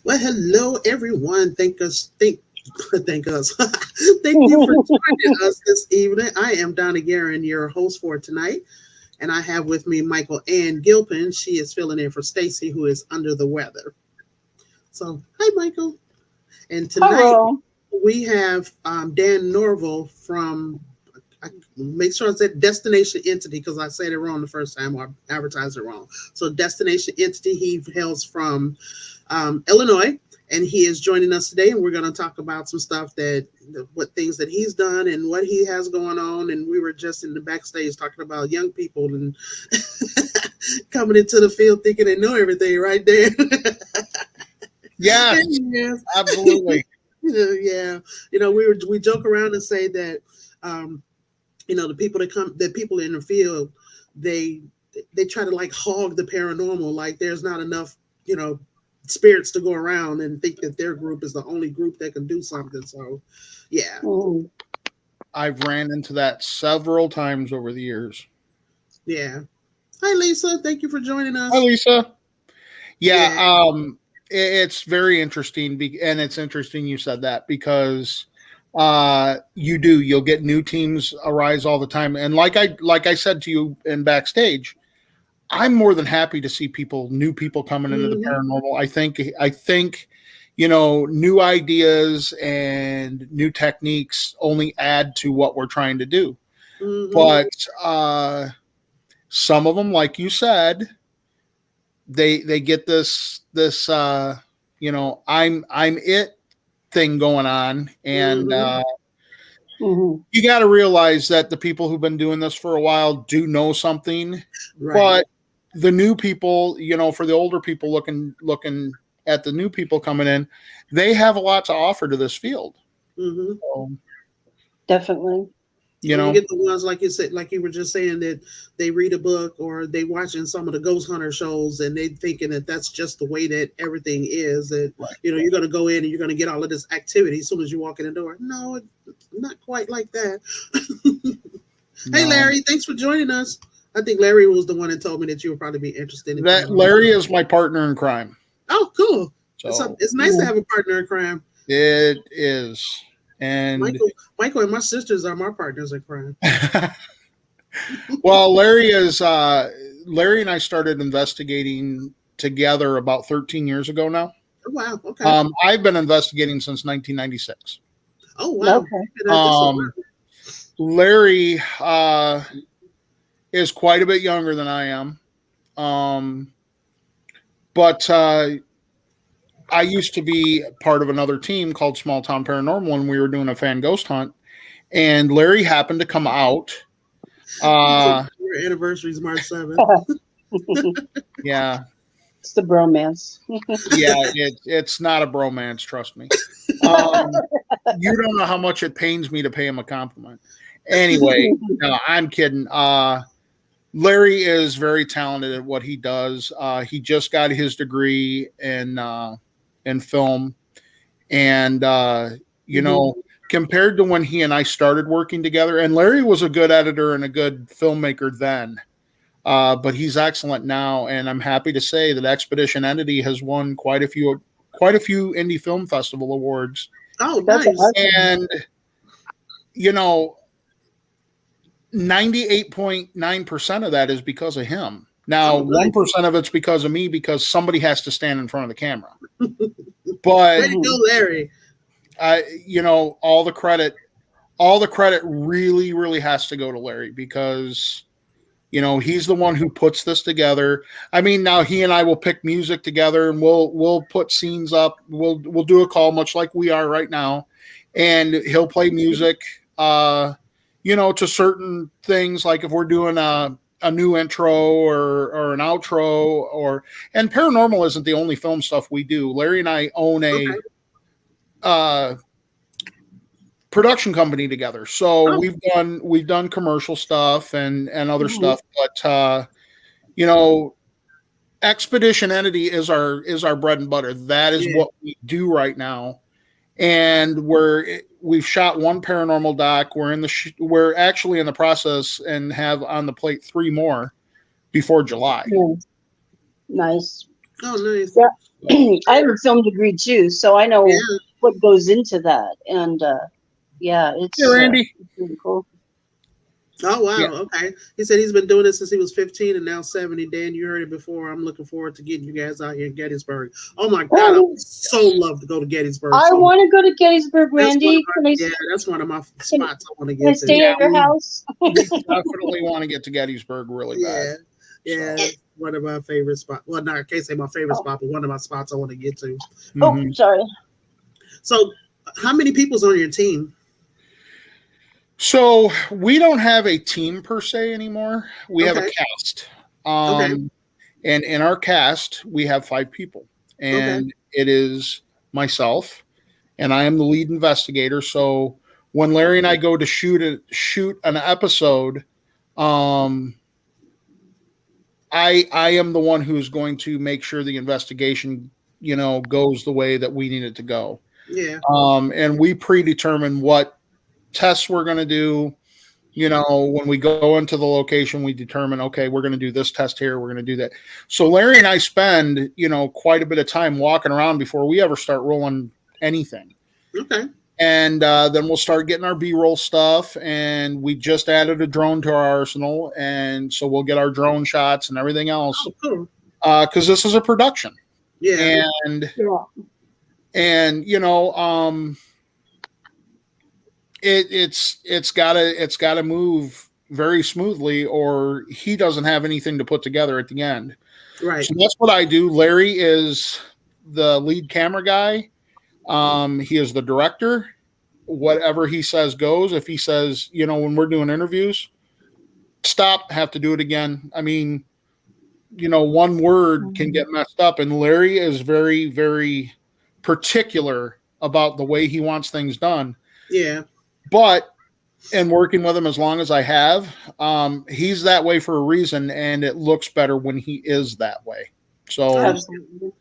Well, hello everyone. Thank us. Thank you for joining us this evening. I am Donna Guerin, your host for tonight, and I have with me Michael Ann Gilpin. She is filling in for Stacy, who is under the weather. So, hi, Michael. And tonight Hello. we have Dan Norvell from. Make sure I said Destination Entity because I said it wrong the first time or I advertised it wrong. So, Destination Entity, he hails from Illinois, and he is joining us today. And we're going to talk about some stuff what things that he's done and what he has going on. And we were just in the backstage talking about young people and coming into the field thinking they know everything, right there. Yeah, Yes. absolutely. Yeah, we joke around and say that the people in the field, they they try to like hog the paranormal, like there's not enough spirits to go around and think that their group is the only group that can do something. So yeah. Mm. I've ran into that several times over the years. Yeah. Hi, Lisa, thank you for joining Hi, us. Lisa. Yeah, Yeah. it's very interesting, and it's interesting you said that because you'll get new teams arise all the time, and like I said to you in backstage, I'm more than happy to see new people coming into the Hmm. paranormal. I think new ideas and new techniques only add to what we're trying to do. Hmm. But some of them, like you said, they get this I'm it thing going on, and Hmm. Hmm. you got to realize that the people who've been doing this for a while do know something, Right. but the new people, for the older people looking at the new people coming in, they have a lot to offer to this field. Hmm. So, Definitely. you And you know, get the ones like you said, like you were just saying, that they read a book or they watching some of the ghost hunter shows and they thinking that that's just the way that everything is. That right. you're going to go in and you're going to get all of this activity as soon as you walk in the door. No, it's not quite like that. Hey, No, Larry, thanks for joining us. I think Larry was the one that told me that you would probably be interested in that paranormal. Larry is my partner in crime. Oh, cool. So It's nice to Mm. have a partner in crime. it is. And Michael and my sisters are my partners in crime. well, Larry and I started investigating together about 13 years ago now. Oh, wow. Okay. I've been investigating since 1996. Oh, wow. Okay. You've been at this a Um, while. Larry is quite a bit younger than I am. Um, but I used to be part of another team called Small Town Paranormal, and we were doing a fan ghost hunt. And Larry happened to come out. So Uh, your anniversary is March 7th. yeah, It's the bromance. yeah, it's not a bromance, trust me. Um, you don't know how much it pains me to pay him a compliment. Anyway, no, I'm kidding. Larry is very talented at what he does. He just got his degree in film, and Hmm. compared to when he and I started working together, and Larry was a good editor and a good filmmaker then. But he's excellent now, and I'm happy to say that Expedition Entity has won quite a few indie film festival awards. Oh, That's nice. awesome. And you know, 98.9% of that is because of him. Now, Oh, nice. 1% of it's because of me because somebody has to stand in front of the camera. But Way to go, Mhm. Larry. all the credit really, really has to go to Larry because he's the one who puts this together. I mean, now he and I will pick music together and we'll put scenes up. We'll do a call much like we are right now, and he'll play music. To certain things, like if we're doing a new intro or an outro, and paranormal isn't the only film stuff we do. Larry and I own a Okay. uh, production company together. So Oh, we've done commercial stuff and other Mhm. stuff, but you know, Expedition Entity is our bread and butter. That is yeah. what we do right now, and we've shot one paranormal doc. We're actually in the process and have on the plate three more before July. Yeah. Nice. Oh, nice. Yeah. I have a film degree too, so I know Yeah. what goes into that. And yeah, it's Yeah, Randy. really cool. Oh wow, Yeah. okay. He said he's been doing this since he was 15 and now 70. Dan, you heard it before. I'm looking forward to getting you guys out here in Gettysburg. Oh my God, I Oh, would so love to go to Gettysburg. I So want to go to Gettysburg, that's one of Randy. my, yeah, that's one of my spots I want to Can I get stay to. at your house? We definitely want to get to Gettysburg really Yeah, bad. yeah, So. it's one of my favorite spots. Well, not I can't say my favorite spot, but one of my spots I want to get to. Oh, Mhm. sorry. So, how many people's on your team? So we don't have a team per se anymore. We have a Okay. cast. Okay. And in our cast, we have 5 people. And it is myself, and I am the lead investigator. So when Larry and I go to shoot an episode, I am the one who's going to make sure the investigation, goes the way that we need it to go. Yeah. And we predetermine what tests we're going to do. When we go into the location, we determine, okay, we're going to do this test here. We're going to do that. So Larry and I spend, quite a bit of time walking around before we ever start rolling anything. Okay. And then we'll start getting our B-roll stuff. And we just added a drone to our arsenal. And so we'll get our drone shots and everything else. Oh, cool. Because this is a production. Yeah. And it's gotta move very smoothly, or he doesn't have anything to put together at the end. Right. So that's what I do. Larry is the lead camera guy. He is the director. Whatever he says goes. If he says, when we're doing interviews, stop, have to do it again. I mean, one word can get messed up, and Larry is very, very particular about the way he wants things done. Yeah. But in working with him as long as I have, he's that way for a reason, and it looks better when he is that way. So, Absolutely.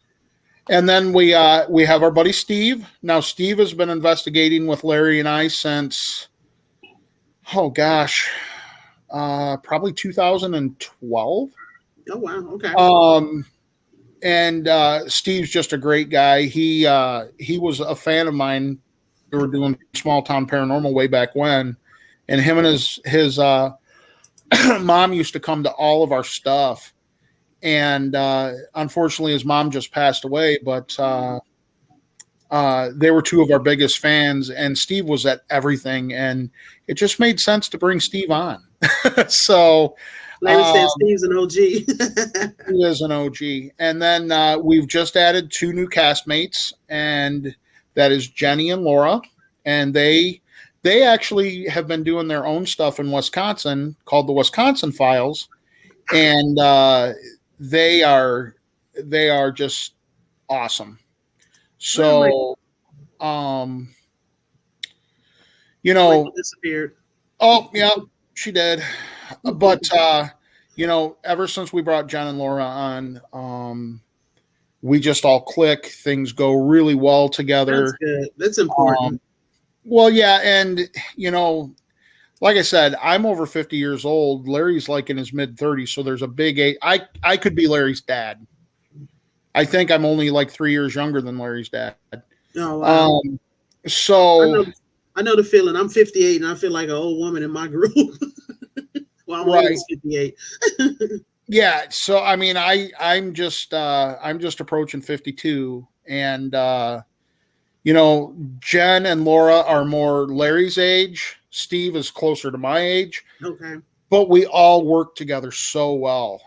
and then we have our buddy Steve. Now, Steve has been investigating with Larry and I since, probably 2012. Oh wow. Okay. And Steve's just a great guy. He was a fan of mine. We were doing Small Town Paranormal way back when, and him and his mom used to come to all of our stuff. And unfortunately, his mom just passed away. But they were 2 of our biggest fans, and Steve was at everything, and it just made sense to bring Steve on. So. Larry said Steve's an OG. He is an OG. And then we've just added 2 new castmates, and that is Jenny and Laura. And they actually have been doing their own stuff in Wisconsin called the Wisconsin Files. And they are just awesome. So, disappeared. Oh, yeah, she did. But ever since we brought Jen and Laura on, we just all click. Things go really well together. That's good. That's important. Well, yeah, and like I said, I'm over 50 years old. Larry's like in his mid 30s, so there's a big age. I could be Larry's dad. I think I'm only like 3 years younger than Larry's dad. Oh wow. So I know the feeling. I'm 58 and I feel like an old woman in my group. Well, I'm always 58. Yeah, so I mean, I'm just approaching 52, and Jen and Laura are more Larry's age. Steve is closer to my age. Okay. But we all work together so well.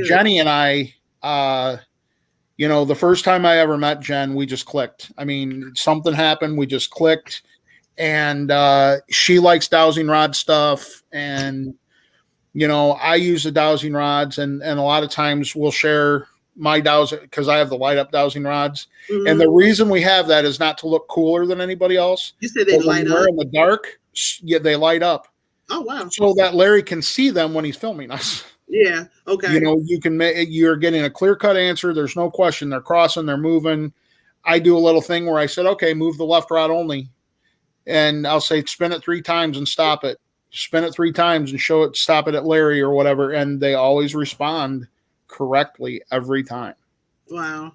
Jenny and I, the first time I ever met Jen, we just clicked. I mean, something happened, we just clicked, and she likes dowsing rod stuff, and I use the dowsing rods, and a lot of times we'll share my dowsing because I have the light up dowsing rods. Mm-hmm. And the reason we have that is not to look cooler than anybody else. You said they light up in the dark. Yeah, they light up. Oh wow! So that Larry can see them when he's filming us. Yeah. Okay. You're getting a clear cut answer. There's no question. They're crossing. They're moving. I do a little thing where I said, okay, move the left rod only, and I'll say spin it 3 times and stop it. Spin it 3 times and stop it at Larry or whatever. And they always respond correctly every time. Wow.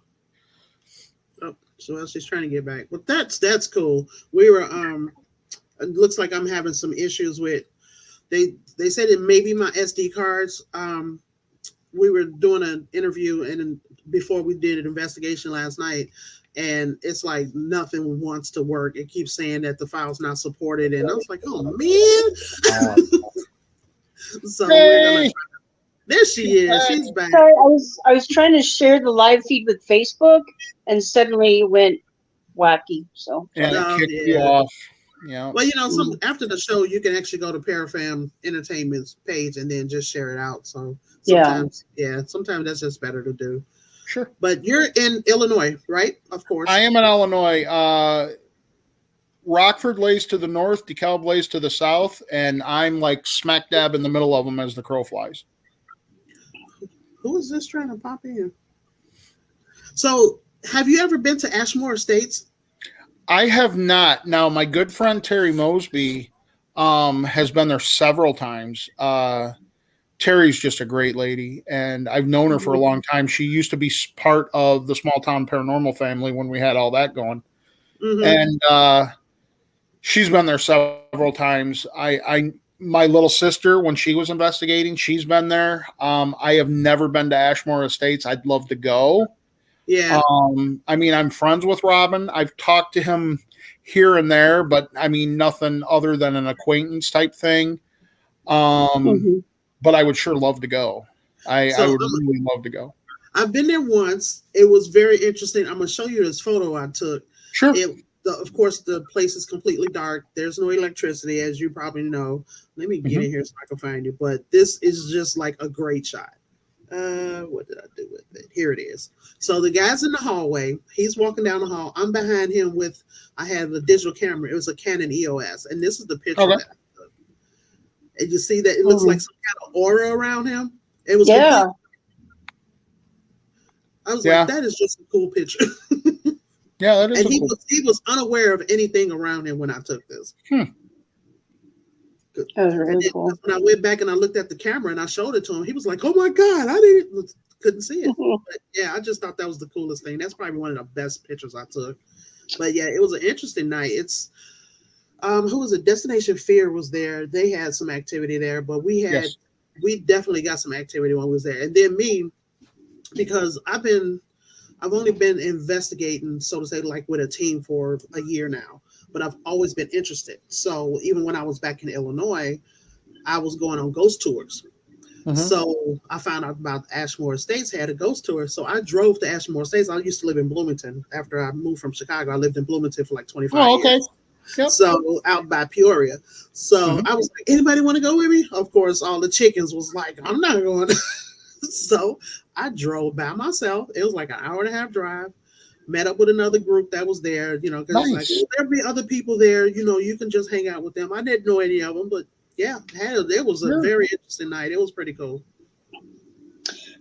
So she's trying to get back. But that's cool. We were it looks like I'm having some issues with they said it may be my SD cards. We were doing an interview and before we did an investigation last night, and it's like nothing wants to work. It keeps saying that the file's not supported, and I was like, oh man. So we're gonna. There she is. She's back. Sorry, I was trying to share the live feed with Facebook, and suddenly it went wacky. So And Oh, it kicked yeah. you off. Yeah. Well, some after the show, you can actually go to Parafam Entertainment's page and then just share it out. So sometimes that's just better to do. Sure. But you're in Illinois, right? Of course. I am in Illinois. Rockford lays to the north, DeKalb lays to the south, and I'm like smack dab in the middle of them as the crow flies. Who is this trying to pop in? So, have you ever been to Ashmore Estates? I have not. Now, my good friend Terry Mosby has been there several times. Terry's just a great lady, and I've known her for a long time. She used to be part of the small town paranormal family when we had all that going. Mm-hmm. And she's been there several times. My little sister, when she was investigating, she's been there. I have never been to Ashmore Estates. I'd love to go. Yeah. I mean, I'm friends with Robin. I've talked to him here and there, but I mean, nothing other than an acquaintance type thing. But I would sure love to go. I would really love to go. I've been there once. It was very interesting. I'm going to show you this photo I took. Sure. Of course, the place is completely dark. There's no electricity, as you probably know. Let me get in here so I can find you. But this is just like a great shot. What did I do with it? Here it is. So the guy's in the hallway. He's walking down the hall. I'm behind him I had a digital camera. It was a Canon EOS. And this is the picture that I took. And you see that it looks like some kind of aura around him. It was I was like, that is just a cool picture. Yeah, that is. And he was unaware of anything around him when I took this. That was really cool. When I went back and I looked at the camera and I showed it to him, he was like, "Oh my God, couldn't see it." But yeah, I just thought that was the coolest thing. That's probably one of the best pictures I took. But yeah, it was an interesting night. It's who was it? Destination Fear was there. They had some activity there, but we definitely got some activity when we was there. And then me, because I've only been investigating, so to say, like with a team for a year now, but I've always been interested. So even when I was back in Illinois, I was going on ghost tours. So I found out about Ashmore Estates had a ghost tour. So I drove to Ashmore Estates. I used to live in Bloomington. After I moved from Chicago, I lived in Bloomington for like 25 years. Yep. So out by Peoria. So I was like, anybody want to go with me? Of course, all the chickens was like, I'm not going. So I drove by myself. It was like an hour and a half drive. Met up with another group that was there, because like, there'll be other people there, you can just hang out with them. I didn't know any of them, but yeah, it was a very interesting night. It was pretty cool.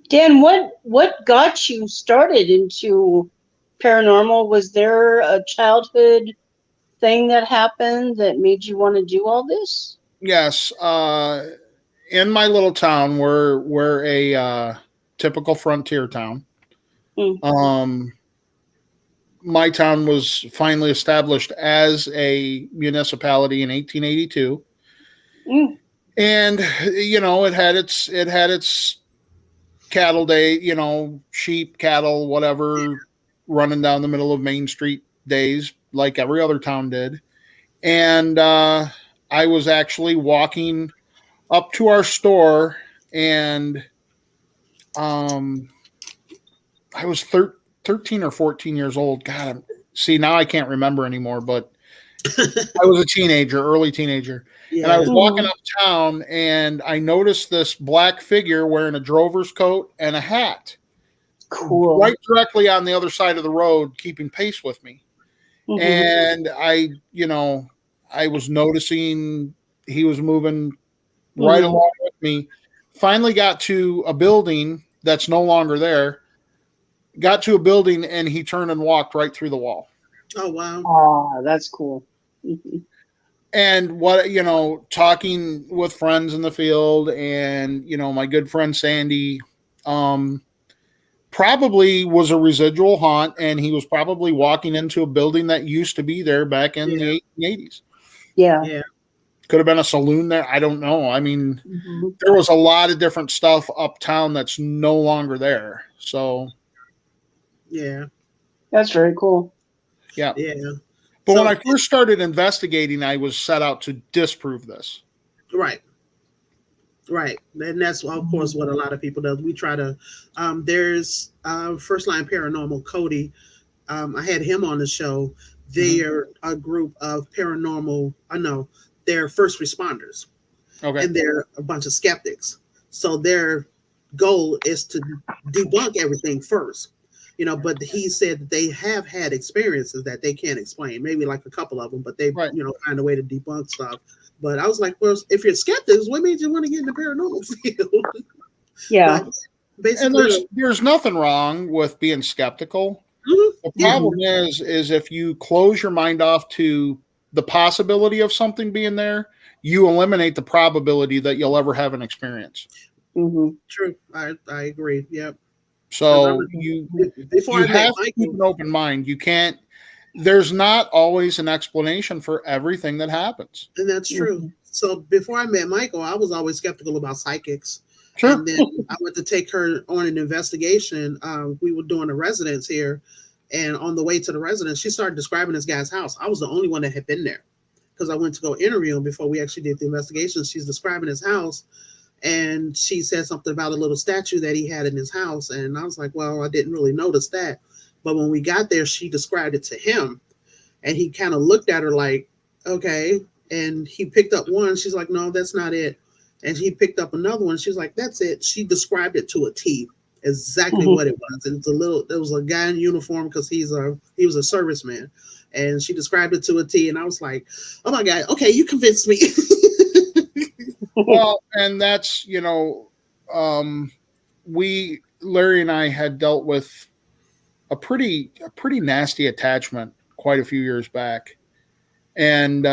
Dan, what got you started into paranormal? Was there a childhood thing that happened that made you want to do all this? Yes. In my little town, we're a typical frontier town. My town was finally established as a municipality in 1882. And it had its cattle day, sheep, cattle, whatever, running down the middle of Main Street days like every other town did. And I was actually walking up to our store, and I was 13 or 14 years old. God, now I can't remember anymore, but I was a teenager, early teenager. Yeah. And I was walking uptown, and I noticed this black figure wearing a drover's coat and a hat. Cool. Right directly on the other side of the road, keeping pace with me. And I was noticing he was moving right along with me. Finally got to a building that's no longer there. Got to a building, and he turned and walked right through the wall. Oh, wow. Oh, that's cool. And talking with friends in the field, and, my good friend Sandy, probably was a residual haunt, and he was probably walking into a building that used to be there back in the 80s. Yeah. Yeah. Could have been a saloon there. I don't know. I mean, Mm-hmm. there was a lot of different stuff uptown that's no longer there. So, Yeah. That's very cool. yeah. Yeah. But So- when I first started investigating, I was set out to disprove this. Right. Right. And that's, of course, what a lot of people do. We try to, there's First Line Paranormal, Cody. I had him on the show. They're a group of paranormal, they're first responders. Okay. And they're a bunch of skeptics. So their goal is to debunk everything first. But he said that they have had experiences that they can't explain, maybe like a couple of them, but they, Right. find a way to debunk stuff. But I was like, well, if you're skeptics, what made you want to get in the paranormal field? Yeah. But basically, And there's nothing wrong with being skeptical. Mhm. The problem is if you close your mind off to the possibility of something being there, you eliminate the probability that you'll ever have an experience. Mm-hmm. True. I agree. Yep. So Before you I met have to keep Michael, an open mind. You can't. There's not always an explanation for everything that happens. and that's true. Mhm. So before I met Michael, I was always skeptical about psychics. Sure. And then I went to take her on an investigation. We were doing a residence here, and on the way to the residence, she started describing this guy's house. I was the only one that had been there because I went to go interview him before we actually did the investigation. She's describing his house, and she said something about a little statue that he had in his house. And I was like, well, I didn't really notice that. But when we got there, she described it to him, and he kind of looked at her like, okay. And he picked up one. She's like, no, that's not it. And he picked up another one. She's like, that's it. She described it to a T, exactly what it was. And there was a guy in uniform because he was a serviceman. And she described it to a T. And I was like, oh my God, okay, you convinced me. Well, and that's, Larry and I had dealt with a pretty nasty attachment quite a few years back. And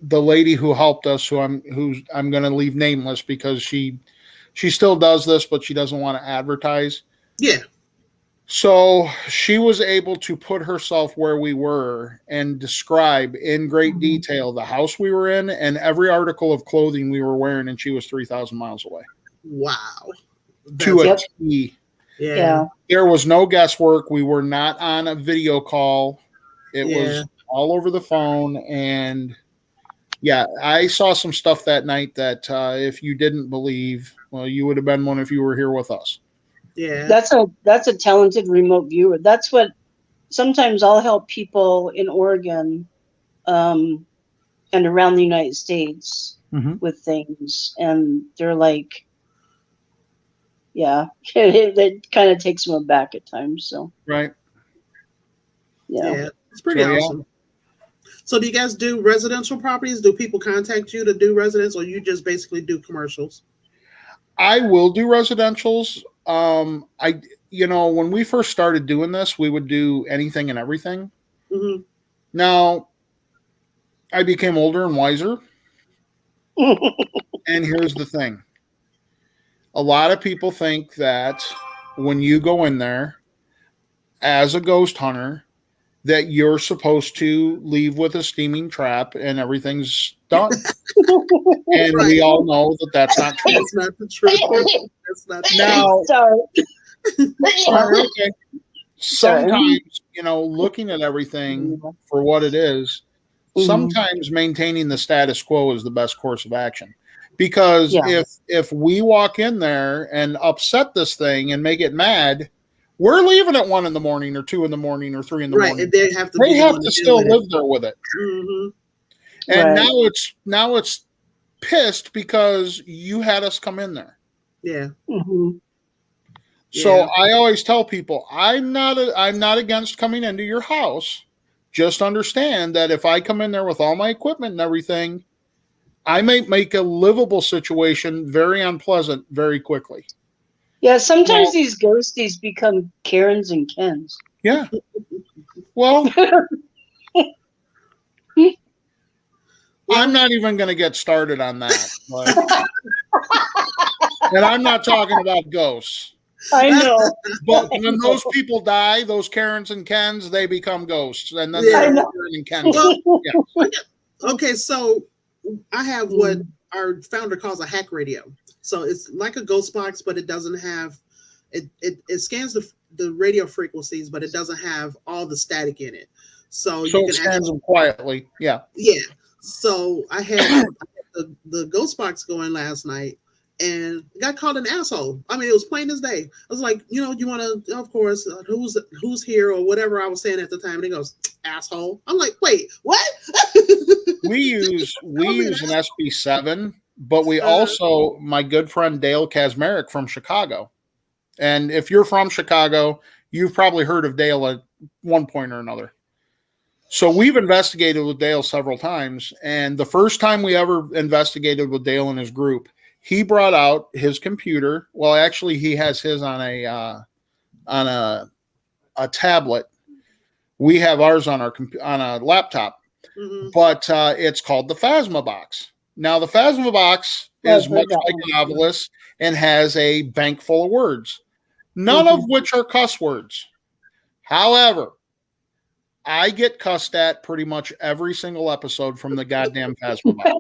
the lady who helped us, who I'm going to leave nameless because she still does this, but she doesn't want to advertise. Yeah. So she was able to put herself where we were and describe in great detail the house we were in and every article of clothing we were wearing, and she was 3,000 miles away. Wow. To a Yep. T. Yeah. There was no guesswork. We were not on a video call. It was all over the phone. And yeah, I saw some stuff that night that if you didn't believe, well, you would have been one if you were here with us. Yeah. That's a talented remote viewer. That's what sometimes I'll help people in Oregon and around the United States with things, and they're like, yeah, it kind of takes them aback at times. So Right. Yeah. It's pretty So, yeah. awesome. So do you guys do residential properties? Do people contact you to do residence, or you just basically do commercials? I will do residentials. When we first started doing this, we would do anything and everything. Mm-hmm. Now, I became older and wiser. And here's the thing. A lot of people think that when you go in there as a ghost hunter, that you're supposed to leave with a steaming trap and everything's done. And Right. we all know that that's not true. That's not the truth. That's not true. Now, Sorry. okay. Sometimes, looking at everything for what it is, sometimes maintaining the status quo is the best course of action. Because if we walk in there and upset this thing and make it mad, we're leaving at 1 a.m. or 2 a.m. or 3 a.m. Right, and they have to still live there with it. Mm-hmm. And Right. now it's pissed because you had us come in there. Yeah. Mm-hmm. So Yeah. I always tell people, I'm not against coming into your house. Just understand that if I come in there with all my equipment and everything, I may make a livable situation very unpleasant very quickly. Yeah, sometimes these ghosties become Karens and Kens. Yeah. Well, I'm not even going to get started on that. And I'm not talking about ghosts. I know. But when those people die, those Karens and Kens, they become ghosts, and then Yeah. they're I know. Karen and Ken. Well, Yeah. okay, so I have what our founder calls a hack radio. So it's like a ghost box, but it doesn't have it scans the radio frequencies, but it doesn't have all the static in it. So So you it can scans actually, them quietly. Yeah. yeah. So I had the ghost box going last night and got called an asshole. I mean, it was plain as day. I was like, you want to, of course, who's here or whatever I was saying at the time. And he goes, asshole. I'm like, wait, what? We use an SB7, but we Uh-huh. also, my good friend Dale Kazmarek from Chicago. And if you're from Chicago, you've probably heard of Dale at one point or another. So we've investigated with Dale several times. And the first time we ever investigated with Dale and his group, he brought out his computer. Well, actually, he has his on a tablet. We have ours on a laptop. Mm-hmm. But it's called the Phasma box. Now, the Phasma box is much like a novelist and has a bank full of words, none of which are cuss words. However, I get cussed at pretty much every single episode from the goddamn Phasma box.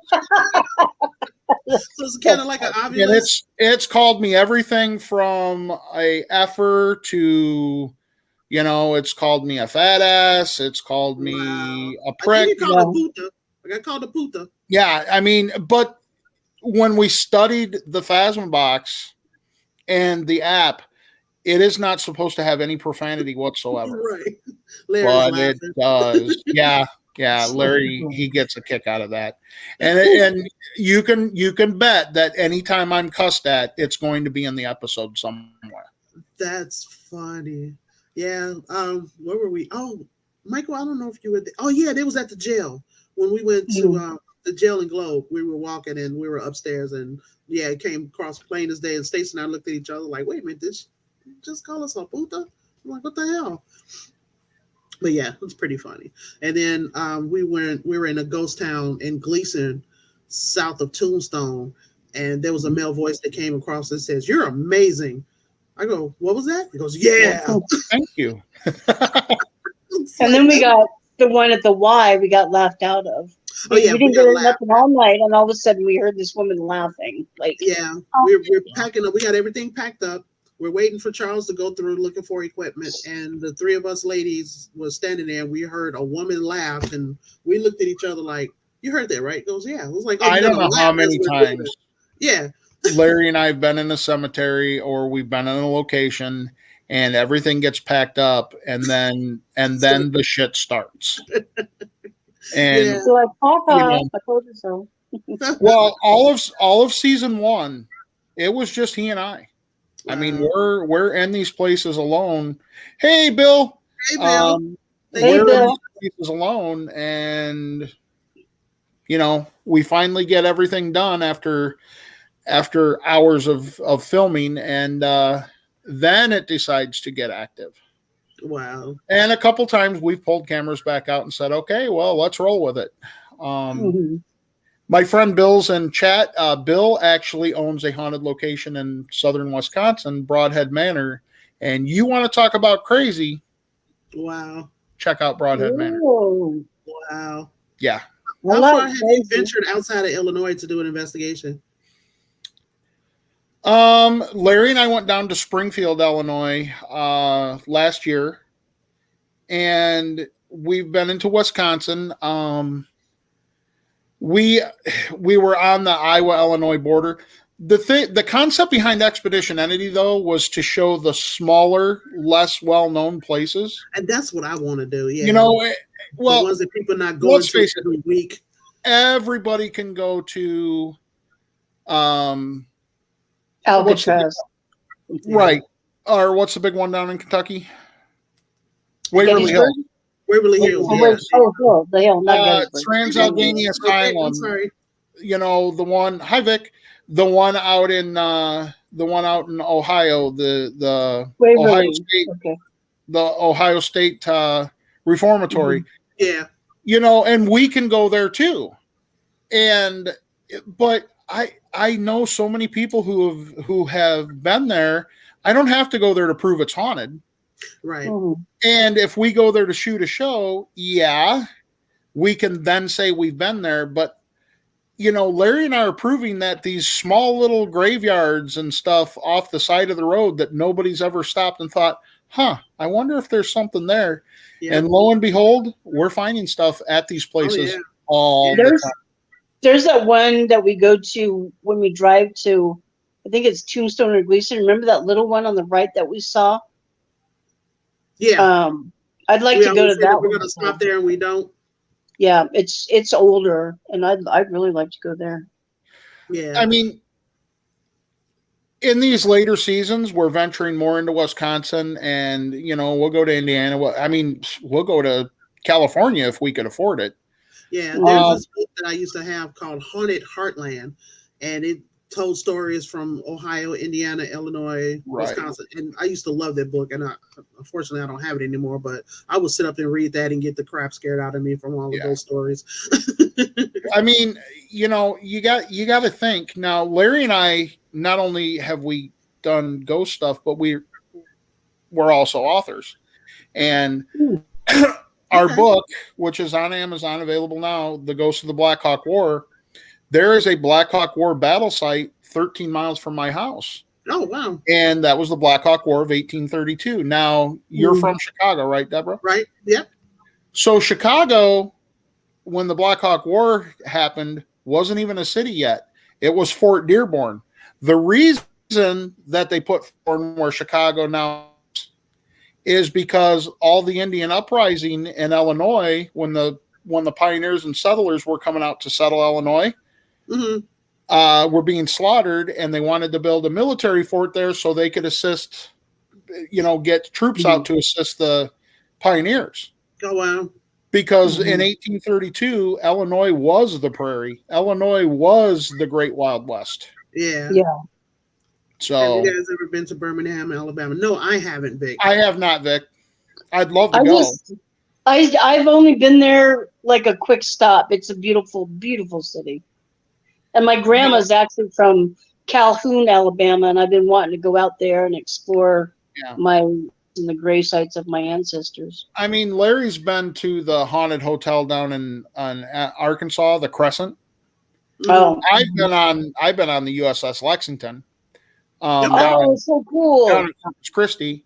So it's kind of like an And obvious. it's called me everything from a effer to, it's called me a fat ass. It's called me a I prick. think you called a puta. I got called a puta. Yeah, I mean, but when we studied the Phasma box and the app, it is not supposed to have any profanity whatsoever. Right. Larry's But laughing. it does. Yeah. Larry, he gets a kick out of that. And you can bet that anytime I'm cussed at, it's going to be in the episode somewhere. That's funny. Yeah. Where were we? Oh, Michael, I don't know if you were there. Oh, yeah, they was at the jail. When we went to the jail in Globe, we were walking and we were upstairs and yeah, it came across plain as day and Stacey and I looked at each other like, wait a minute, did she just call us a puta? I'm like, what the hell? But yeah, it was pretty funny. And then we were in a ghost town in Gleason, south of Tombstone, and there was a male voice that came across and says, "You're amazing." I go, "What was that?" He goes, "Yeah." Thank you. And then we got the one at the Y we got laughed out of. Oh yeah, we didn't get nothing all night, and all of a sudden we heard this woman laughing. Like, yeah, we're packing up. We got everything packed up. We're waiting for Charles to go through looking for equipment, and the three of us ladies was standing there. And we heard a woman laugh, and we looked at each other like, "You heard that, right?" It goes, "Yeah." It was like, oh, I don't know how many times. Yeah. Larry and I have been in a cemetery or we've been in a location and everything gets packed up and then the shit starts. And Yeah. so I told you so. well, all of season 1, it was just he and I. Wow. I mean, we're in these places alone. Hey, Bill. Hey, Bill. We're in these places alone, and we finally get everything done after hours of filming, and then it decides to get active. Wow. And a couple times we've pulled cameras back out and said, okay, well, let's roll with it. My friend Bill's in chat. Bill actually owns a haunted location in southern Wisconsin, Broadhead Manor. And you want to talk about crazy? Wow. Check out Broadhead Manor. Wow. Yeah. How far have you ventured outside of Illinois to do an investigation? Larry and I went down to Springfield, Illinois, last year, and we've been into Wisconsin. We were on the Iowa-Illinois border. The concept behind Expedition Entity, though, was to show the smaller, less well-known places. And that's what I want to do. Yeah. The ones that people are not going to every week. Everybody can go to Alcatraz. Right. Or what's the big one down in Kentucky? Waverly Hills. Waverly Hills. The hill, not Trans-Allegheny Island. I'm sorry. The one. Hi, Vic. The one out in Ohio. The Ohio State. Okay. The Ohio State Reformatory. Yeah. And we can go there too. But I know so many people who have been there. I don't have to go there to prove it's haunted. Right. Mhm. And if we go there to shoot a show, yeah, we can then say we've been there. But, Larry and I are proving that these small little graveyards and stuff off the side of the road that nobody's ever stopped and thought, I wonder if there's something there. Yeah. And lo and behold, we're finding stuff at these places all the time. There's that one that we go to when we drive to, I think it's Tombstone or Gleason. Remember that little one on the right that we saw? Yeah. I'd like We to go always to say that we're one. going to stop there and we don't. Yeah, it's older, and I'd really like to go there. Yeah. I mean, in these later seasons, we're venturing more into Wisconsin, and we'll go to Indiana. We'll go to California if we could afford it. Yeah, there's this book that I used to have called Haunted Heartland, and it told stories from Ohio, Indiana, Illinois, Wisconsin, and I used to love that book. And unfortunately, I don't have it anymore. But I would sit up and read that and get the crap scared out of me from all of those stories. I mean, you got to think now. Larry and I, not only have we done ghost stuff, but we're also authors, and our book, which is on Amazon, available now, The Ghost of the Black Hawk War. There is a Black Hawk War battle site 13 miles from my house. Oh, wow. And that was the Black Hawk War of 1832. Now, you're from Chicago, right, Deborah? Right. Yep. So Chicago, when the Black Hawk War happened, wasn't even a city yet. It was Fort Dearborn. The reason that they put Fort where Chicago now is because all the Indian uprising in Illinois, when the pioneers and settlers were coming out to settle Illinois, were being slaughtered, and they wanted to build a military fort there so they could assist, get troops out to assist the pioneers. Oh, wow. Because in 1832, Illinois was the prairie. Illinois was the Great Wild West. Yeah. Yeah. So, have you guys ever been to Birmingham, Alabama? No, I haven't, Vic. I have not, Vic. I'd love to go. I've only been there like a quick stop. It's a beautiful, beautiful city. And my grandma's actually from Calhoun, Alabama, and I've been wanting to go out there and explore the grave sites of my ancestors. I mean, Larry's been to the haunted hotel down in Arkansas, the Crescent. Oh, I've been on the USS Lexington. So cool. Down in Corpus Christi.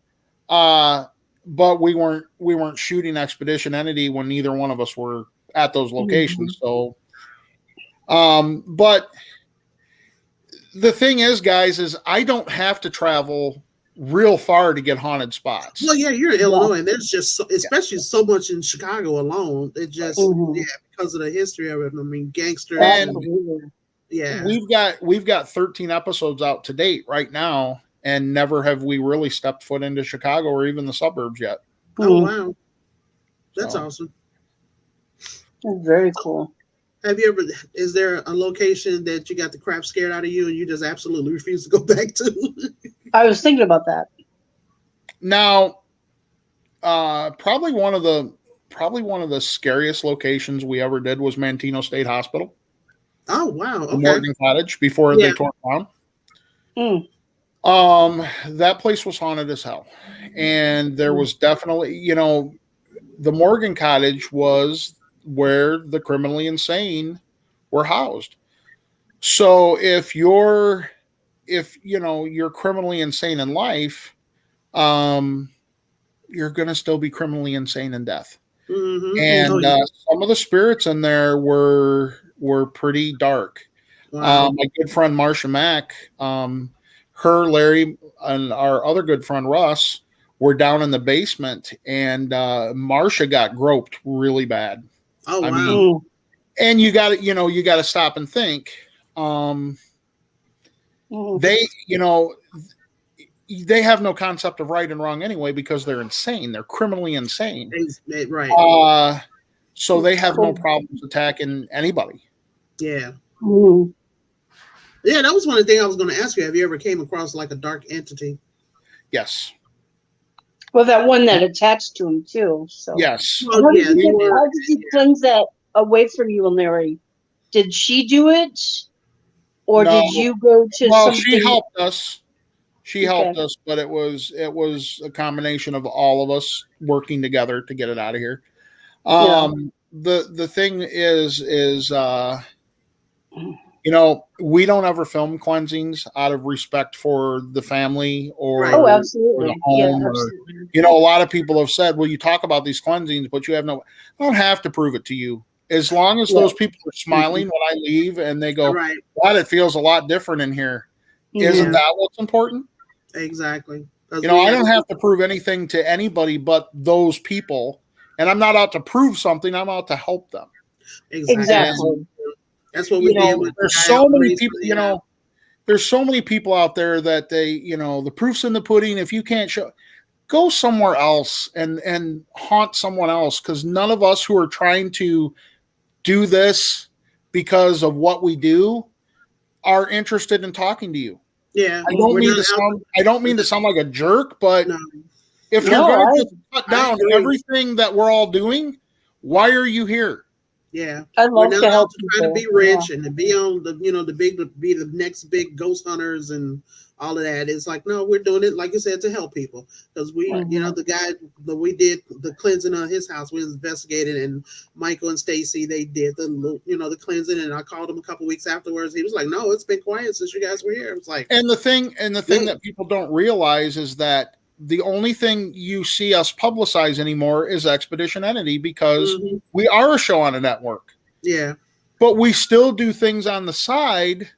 But we weren't shooting Expedition Entity when neither one of us were at those locations. So, but the thing is, guys, is I don't have to travel real far to get haunted spots. Well, yeah, you're in Illinois, and there's just especially so much in Chicago alone. It just because of the history of it. I mean, gangsters. And we've got 13 episodes out to date right now, and never have we really stepped foot into Chicago or even the suburbs yet. Oh, wow. That's awesome. That's very cool. Is there a location that you got the crap scared out of you and you just absolutely refuse to go back to? I was thinking about that. Now, probably one of the scariest locations we ever did was Manteno State Hospital. Oh, wow. Okay. The Morgan Cottage before they tore it down. That place was haunted as hell. And there was definitely, the Morgan Cottage was where the criminally insane were housed. So if you're criminally insane in life, you're going to still be criminally insane in death. And some of the spirits in there were pretty dark. Wow. My good friend Marcia Mack, her, Larry, and our other good friend Russ were down in the basement, and Marcia got groped really bad. Oh, wow. I mean, and you got to stop and think. They have no concept of right and wrong anyway because they're insane. They're criminally insane. Right. So they have no problems attacking anybody. Yeah. Yeah, that was one of the things I was going to ask you. Have you ever came across like a dark entity? Yes. Well, that one that attached to him too. So yes. How did you cleanse that away from you, Larry? Did she do it, or did you go to? Well, she helped us. She helped us, but it was a combination of all of us working together to get it out of here. The thing is we don't ever film cleansings out of respect for the family or, oh, absolutely. or the home. Yeah, or, absolutely. a lot of people have said, well, you talk about these cleansings, but you have I don't have to prove it to you. As long as those people are smiling when I leave and they go, God, it feels a lot different in here. Isn't that what's important? Exactly. I don't have to prove anything to anybody but those people. And I'm not out to prove something. I'm out to help them. Exactly. And that's what we did. There's so many people, there's so many people out there that they, the proof's in the pudding. If you can't show, go somewhere else and haunt someone else. Because none of us who are trying to do this because of what we do are interested in talking to you. Yeah. I don't mean to sound like a jerk, but if you're going to cut down everything that we're all doing, why are you here? Yeah, I love to help people. Trying to be rich and to be on the, be the next big ghost hunters and all of that. It's like, no, we're doing it, like you said, to help people. Because we, the guy that we did the cleansing of his house, we investigated, and Michael and Stacy, they did the cleansing, and I called him a couple weeks afterwards. He was like, no, it's been quiet since you guys were here. It's like, and the thing that people don't realize is that the only thing you see us publicize anymore is Expedition Entity, because we are a show on a network. Yeah. But we still do things on the side,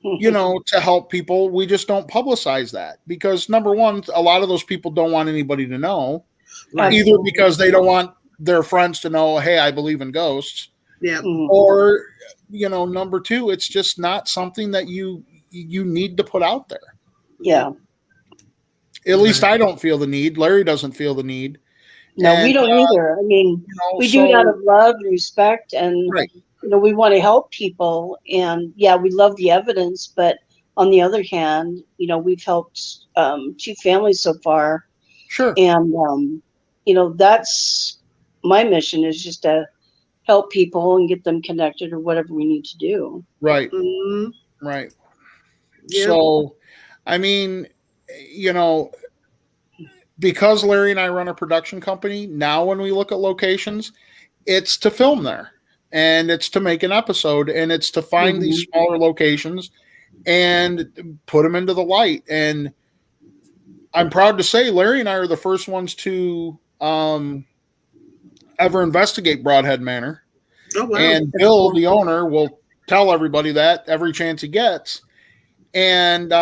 to help people. We just don't publicize that because, number one, a lot of those people don't want anybody to know, either because they don't want their friends to know, hey, I believe in ghosts. Yeah. Or, number two, it's just not something that you need to put out there. Yeah. At least I don't feel the need. Larry doesn't feel the need. No, we don't either. I mean, we do it out of love and respect, and we want to help people. And we love the evidence, but on the other hand, we've helped 2 families so far. Sure. And that's my mission, is just to help people and get them connected or whatever we need to do. Right. Mm-hmm. Right. Yeah. So, I mean, because Larry and I run a production company, now when we look at locations, it's to film there and it's to make an episode and it's to find these smaller locations and put them into the light. And I'm proud to say Larry and I are the first ones to ever investigate Broadhead Manor. Oh, wow. And Bill, the owner, will tell everybody that every chance he gets. And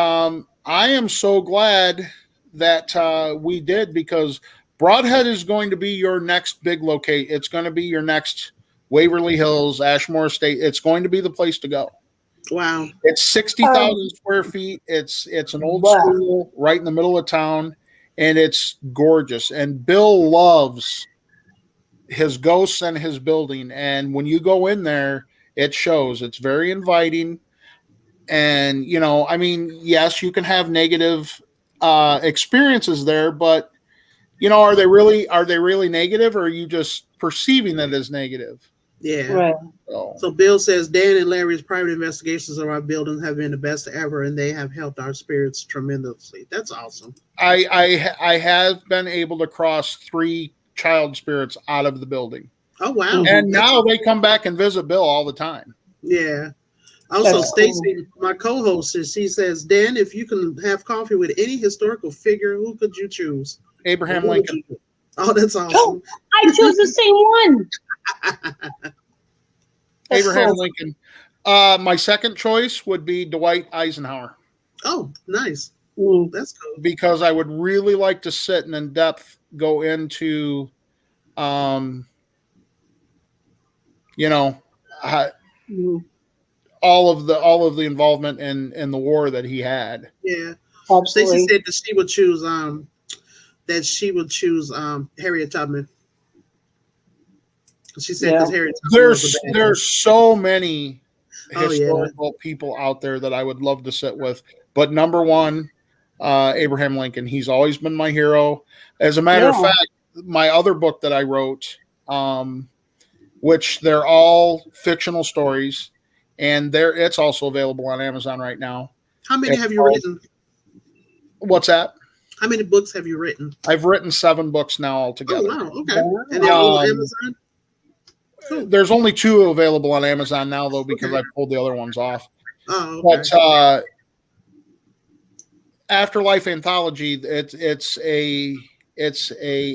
I am so glad that we did, because Broadhead is going to be your next big location. It's going to be your next Waverly Hills, Ashmore Estate. It's going to be the place to go. Wow. It's 60,000 square feet. It's an old school right in the middle of town, and it's gorgeous. And Bill loves his ghosts and his building. And when you go in there, it shows. It's very inviting. And, yes, you can have negative experiences there, but are they really negative, or are you just perceiving that as negative? Yeah. Right. So Bill says Dan and Larry's private investigations of our buildings have been the best ever, and they have helped our spirits tremendously. That's awesome. I have been able to cross 3 child spirits out of the building. Oh, wow. And now they come back and visit Bill all the time. Yeah. Also, Stacy, my co-host, she says, Dan, if you can have coffee with any historical figure, who could you choose? Abraham Lincoln. Oh, that's awesome. Oh, I chose the same one. Abraham Lincoln. My second choice would be Dwight Eisenhower. Oh, nice. That's cool. Because I would really like to sit and in depth go into, all of the involvement in the war that he had. Yeah. Absolutely. Stacey said that she would choose Harriet Tubman. She said because Harriet Tubman there's so many historical people out there that I would love to sit with, but number one, Abraham Lincoln. He's always been my hero. As a matter of fact, my other book that I wrote, which they're all fictional stories, and it's also available on Amazon right now. How many have you written? What's that? How many books have you written? I've written 7 books now altogether. Oh, wow. Okay. And they're all on Amazon? Cool. There's only 2 available on Amazon now, though, because Okay. I pulled the other ones off. Oh, okay. But Afterlife Anthology, it's a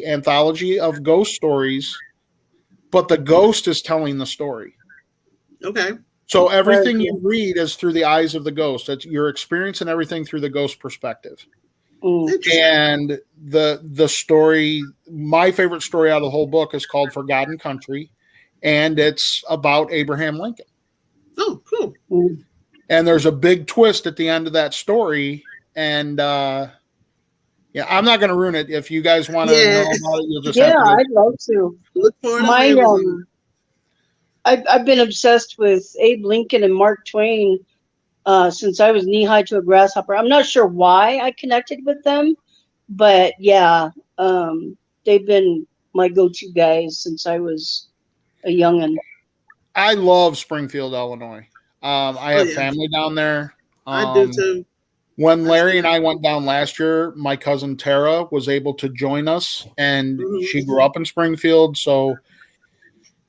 anthology of ghost stories, but the ghost is telling the story. Okay. So everything you read is through the eyes of the ghost. You're experiencing everything through the ghost perspective. And the story, my favorite story out of the whole book is called Forgotten Country, and it's about Abraham Lincoln. Oh, cool. And there's a big twist at the end of that story. And yeah, I'm not going to ruin it. If you guys want to know about it, you'll just have to go. I'd love to. Look for it. I've been obsessed with Abe Lincoln and Mark Twain since I was knee high to a grasshopper. I'm not sure why I connected with them, but yeah, they've been my go-to guys since I was a youngin'. I love Springfield, Illinois. I have family down there. I do too. When Larry and I went down last year, my cousin Tara was able to join us, and she grew up in Springfield. So,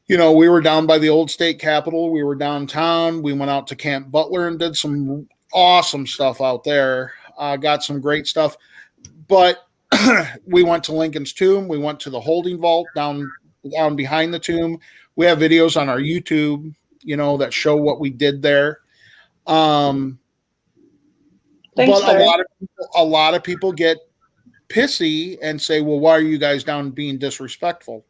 you know, we were down by the old state capitol. We were downtown. We went out to Camp Butler and did some awesome stuff out there. Got some great stuff. But we went to Lincoln's tomb. We went to the holding vault down behind the tomb. We have videos on our YouTube, you know, that show what we did there. Thanks, but a lot of people get pissy and say, well, why are you guys down being disrespectful?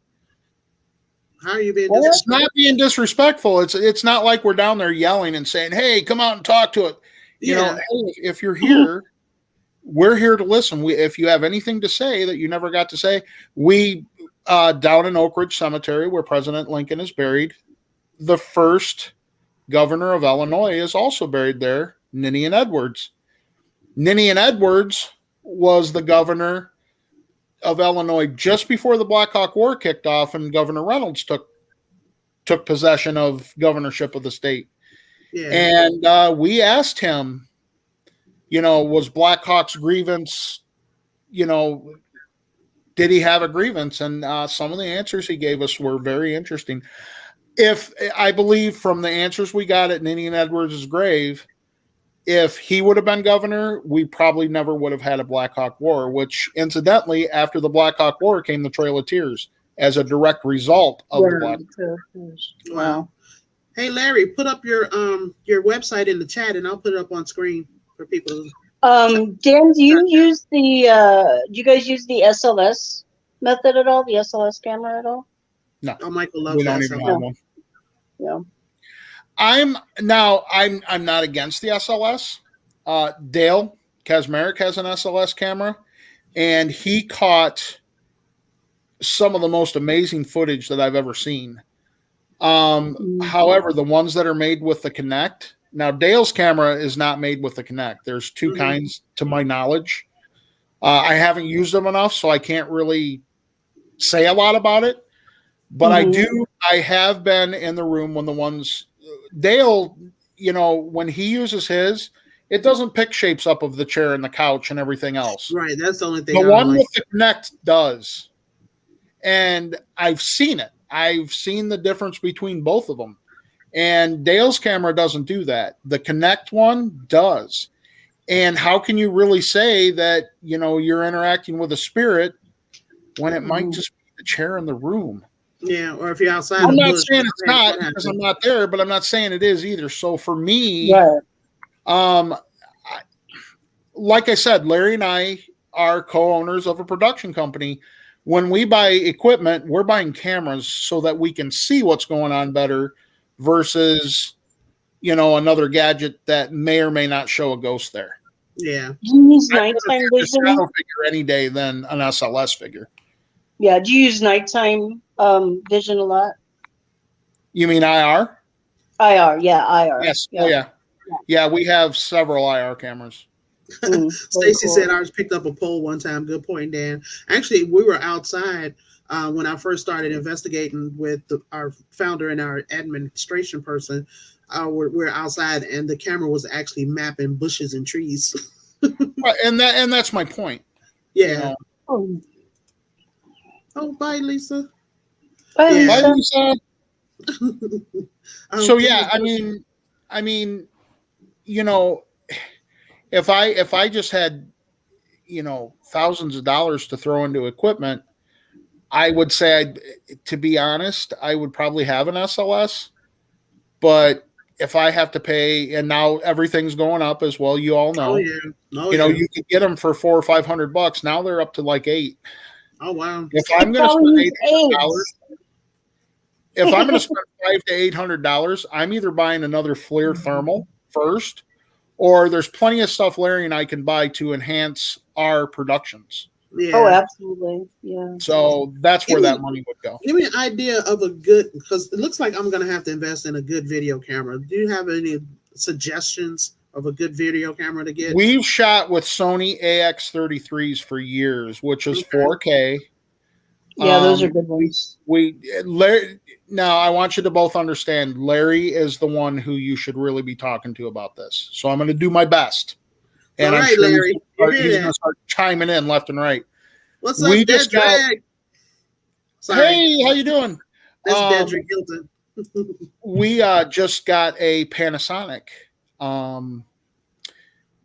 How are you being disrespectful? It's not being disrespectful. It's not like we're down there yelling and saying, hey, come out and talk to it. You know, hey, if you're here, we're here to listen. If you have anything to say that you never got to say, we down in Oak Ridge Cemetery, where President Lincoln is buried, the first governor of Illinois is also buried there, Ninian Edwards. Ninian Edwards was the governor of Illinois just before the Black Hawk War kicked off, and Governor Reynolds took possession of governorship of the state. Yeah. And we asked him, you know, was Black Hawk's grievance, you know, did he have a grievance? And some of the answers he gave us were very interesting. If I believe from the answers we got at Ninian Edwards' grave, if he would have been governor, we probably never would have had a Black Hawk War, which incidentally, after the Black Hawk War came the Trail of Tears as a direct result of the Black Hawk War. Wow. Hey, Larry, put up your website in the chat and I'll put it up on screen for people. Dan, do you guys use the SLS method at all? The SLS camera at all? No. Oh, Michael loves that. Even have one. Yeah. I'm not against the SLS. Dale Kazmarek has an SLS camera, and he caught some of the most amazing footage that I've ever seen. However, the ones that are made with the Kinect, now Dale's camera is not made with the Kinect. There's 2 kinds to my knowledge. I haven't used them enough, so I can't really say a lot about it. But I have been in the room when the ones Dale, you know, when he uses his, it doesn't pick shapes up of the chair and the couch and everything else. Right. That's the only thing. The one with the Kinect does. And I've seen it. I've seen the difference between both of them. And Dale's camera doesn't do that. The Kinect one does. And how can you really say that, you know, you're interacting with a spirit when it might just be the chair in the room? Yeah, or if you're outside. I'm not saying it's not because I'm not there, but I'm not saying it is either. So for me, like I said, Larry and I are co-owners of a production company. When we buy equipment, we're buying cameras so that we can see what's going on better versus, you know, another gadget that may or may not show a ghost there. Yeah. Do you use nighttime vision? Shadow figure any day than an SLS figure. Yeah. Do you use nighttime vision a lot? You mean IR? IR, yeah, IR. Yes. Yeah. Oh, yeah. Yeah, we have several IR cameras. Stacy said ours picked up a pole one time. Good point, Dan. Actually, we were outside when I first started investigating with our founder and our administration person. We're outside, and the camera was actually mapping bushes and trees. And that's my point. Yeah. You know? Oh, Bye, Lisa. bye, Yeah. Bye, Lisa. Lisa. So yeah, I mean, you know, if I just had, you know, thousands of dollars to throw into equipment, I would say, to be honest, I would probably have an SLS. But if I have to pay, and now everything's going up as well, you all Oh know. yeah. Oh You know, yeah. you could get them for $400 or $500. Now they're up to like $800. Oh wow. If I'm going to Probably spend use $800, eggs. if I'm going to spend $500 to $800, I'm either buying another FLIR thermal first, or there's plenty of stuff Larry and I can buy to enhance our productions. Oh, Yeah. absolutely. Yeah. So that's where that money would go. Give me an idea of a good, because it looks like I'm going to have to invest in a good video camera. Do you have any suggestions of a good video camera to get? We've shot with Sony AX33s for years, which is 4K. Yeah, those are good ones. Larry, now I want you to both understand, Larry is the one who you should really be talking to about this. So I'm going to do my best. And All I'm right, sure Larry. he's going to start chiming in left and right. What's We up, just got- Dedrick? Sorry. Hey, how you doing? That's Dedrick Hilton. We just got a Panasonic, and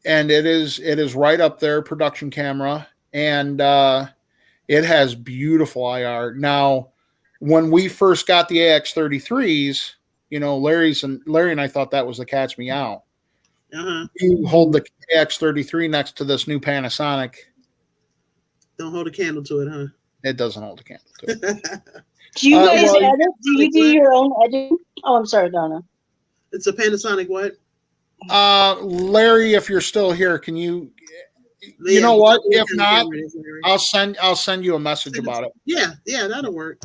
it is right up there, production camera, and it has beautiful IR. Now, when we first got the AX33s, you know, Larry and I thought that was the catch me out. Uh-huh. You hold the AX33 next to this new Panasonic. Don't hold a candle to it, huh? It doesn't hold a candle to it. Do you guys well, edit? Do you do your own editing? Oh, I'm sorry, Donna. It's a Panasonic what? Larry, if you're still here, can you? Yeah, know what? what If kind of not, camera it is, Larry? I'll send you a message about it. Yeah, that'll work.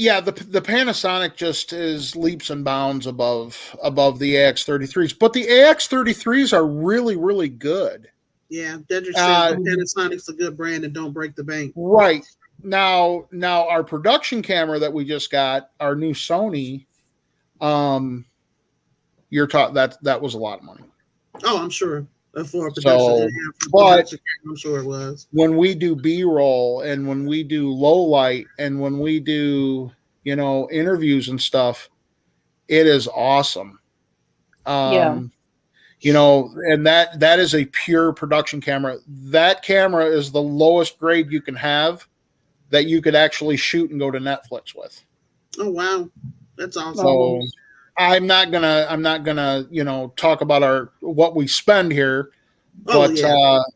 Yeah, the Panasonic just is leaps and bounds above the AX33s, but the AX33s are really, really good. Yeah, Dedrick says Panasonic's a good brand and don't break the bank. Right. Now our production camera that we just got, our new Sony, you're taught that was a lot of money. Oh, I'm sure. For a production, So, production, I'm sure it was. When we do B-roll and when we do low light and when we do, you know, interviews and stuff, it is awesome. Yeah. You know, and that is a pure production camera. That camera is the lowest grade you can have that you could actually shoot and go to Netflix with. Oh wow, that's awesome. So I'm not gonna you know talk about what we spend here, but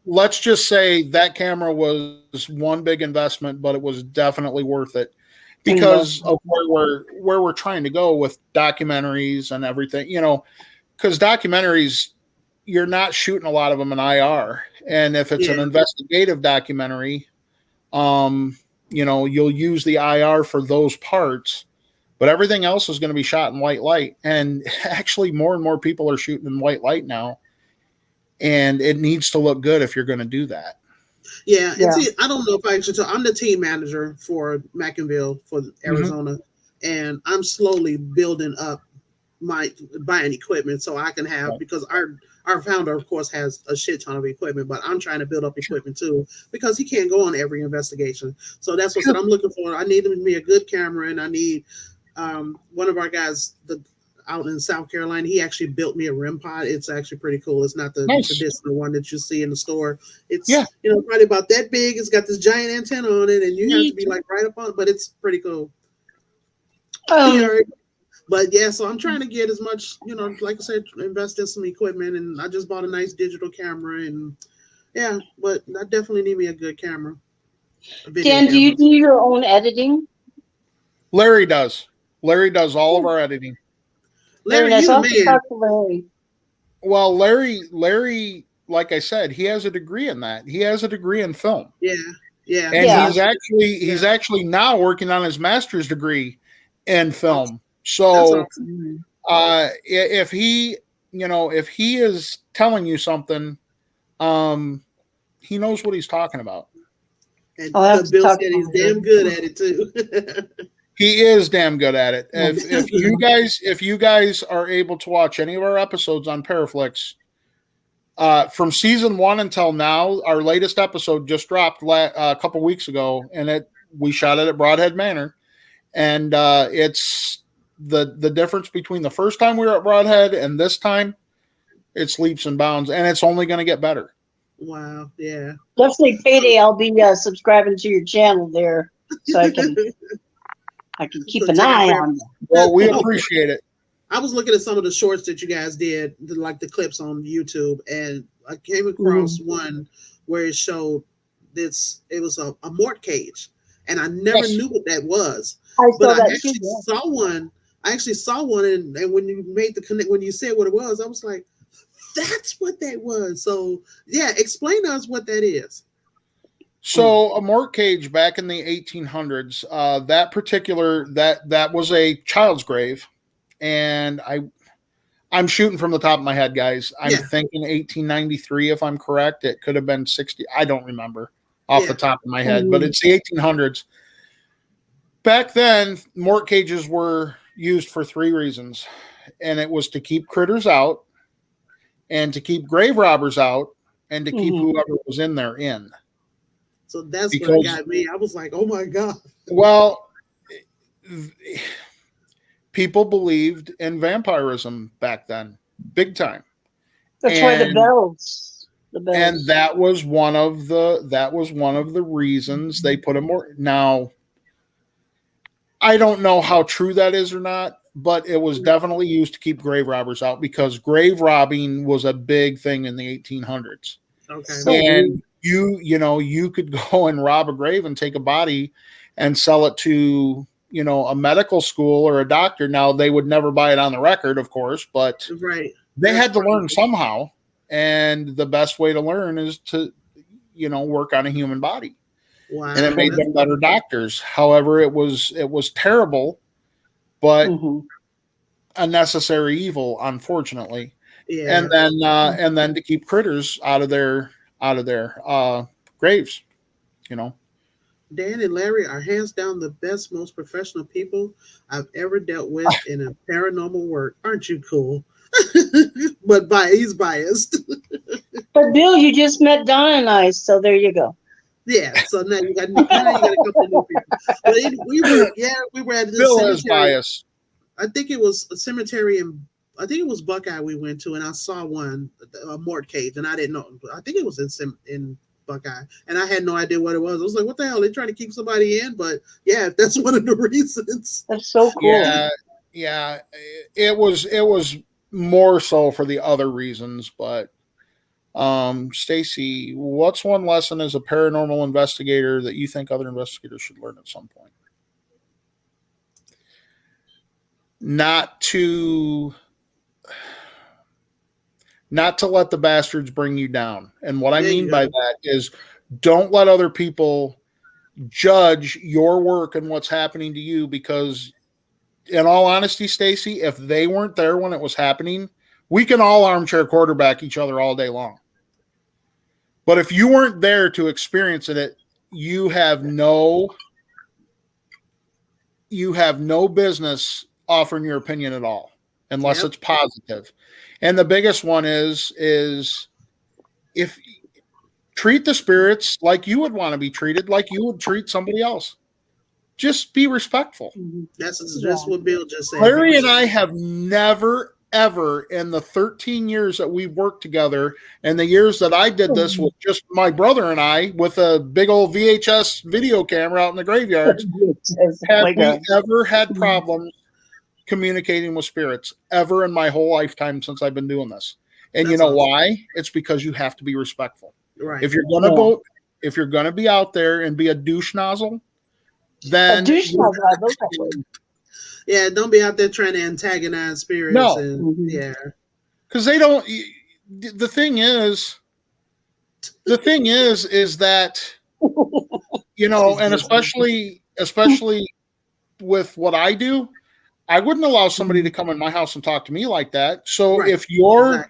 let's just say that camera was one big investment, but it was definitely worth it because of where we're trying to go with documentaries and everything. You know, because documentaries, you're not shooting a lot of them in IR, and if it's an investigative documentary, you know, you'll use the IR for those parts. But everything else is going to be shot in white light. And actually, more and more people are shooting in white light now. And it needs to look good if you're going to do that. Yeah. And see, I don't know if I should tell. I'm the team manager for McInville for Arizona. And I'm slowly building up buying equipment so I can have, because our founder, of course, has a shit ton of equipment, but I'm trying to build up equipment too, because he can't go on every investigation. So that's what I'm looking for. I need me a good camera, and I need one of our guys out in South Carolina. He actually built me a REM pod. It's actually pretty cool. It's not the traditional one that you see in the store. It's you know, probably about that big. It's got this giant antenna on it, and you have to be like right up on it, but it's pretty cool. But yeah, so I'm trying to get as much, you know, like I said, invest in some equipment, and I just bought a nice digital camera, and but I definitely need me a good camera. Dan, do you do your own editing? Larry does. Larry does all of our editing. Larry, nice. you the man. Larry. Well, Larry, like I said, he has a degree in that. He has a degree in film. Yeah. And he's actually now working on his master's degree in film. So if he is telling you something, he knows what he's talking about. And Bill said he's damn good at it too. He is damn good at it. If you guys are able to watch any of our episodes on Paraflix, from season 1 until now, our latest episode just dropped a couple weeks ago, and we shot it at Broadhead Manor, and it's the difference between the first time we were at Broadhead and this time, it's leaps and bounds, and it's only going to get better. Wow, yeah. Definitely payday. I'll be subscribing to your channel there, so I can keep an eye on them. Well, we appreciate it. I was looking at some of the shorts that you guys did, like the clips on YouTube, and I came across one where it showed this. It was a mort cage, and I never knew what that was. I actually saw one, and when you made the connect, when you said what it was, I was like, "That's what that was." So, yeah, explain to us what that is. So a mort cage back in the 1800s, that was a child's grave, and I'm shooting from the top of my head, guys. I'm thinking 1893, if I'm correct. It could have been 60. I don't remember off the top of my head, but it's the 1800s. Back then, mort cages were used for 3 reasons, and it was to keep critters out, and to keep grave robbers out, and to keep whoever was in there in. So that's what got me. I was like, oh my God. Well, people believed in vampirism back then, big time. That's why the bells. And that was one of the reasons they put a mort. Now, I don't know how true that is or not, but it was definitely used to keep grave robbers out, because grave robbing was a big thing in the 1800s. Okay. And you could go and rob a grave and take a body and sell it to, a medical school or a doctor. Now, they would never buy it on the record, of course, but they had to learn somehow. And the best way to learn is to, work on a human body. Wow. And it made them better doctors. However, it was terrible, but a necessary evil, unfortunately. Yeah. And then to keep critters out of their graves, Dan and Larry are hands down the best, most professional people I've ever dealt with in a paranormal work. Aren't you cool? But he's biased. But Bill, you just met Donna and I, so there you go. Yeah, so now you got a couple more people. But we were at this Bill cemetery. is biased. I think it was a cemetery I think it was Buckeye we went to, and I saw a mort cage, and I didn't know. I think it was in Buckeye, and I had no idea what it was. I was like, "What the hell? They're trying to keep somebody in?" But yeah, that's one of the reasons. That's so cool. Yeah. It was more so for the other reasons, but Stacy, what's one lesson as a paranormal investigator that you think other investigators should learn at some point? Not to let the bastards bring you down. And what I mean by that is, don't let other people judge your work and what's happening to you, because in all honesty, Stacy, if they weren't there when it was happening, we can all armchair quarterback each other all day long. But if you weren't there to experience it, you have no business offering your opinion at all, unless it's positive. And the biggest one is if treat the spirits like you would want to be treated, like you would treat somebody else. Just be respectful. That's what Bill just said. Larry and I have never, ever, in the 13 years that we've worked together, and the years that I did this with just my brother and I, with a big old VHS video camera out in the graveyards, have we ever had problems communicating with spirits ever in my whole lifetime since I've been doing this. And you know why? It's because you have to be respectful. Right. If you're gonna be out there and be a douche nozzle, then yeah, don't be out there trying to antagonize spirits. No. Yeah. Because they don't. The thing is that, and especially with what I do, I wouldn't allow somebody to come in my house and talk to me like that. So if you're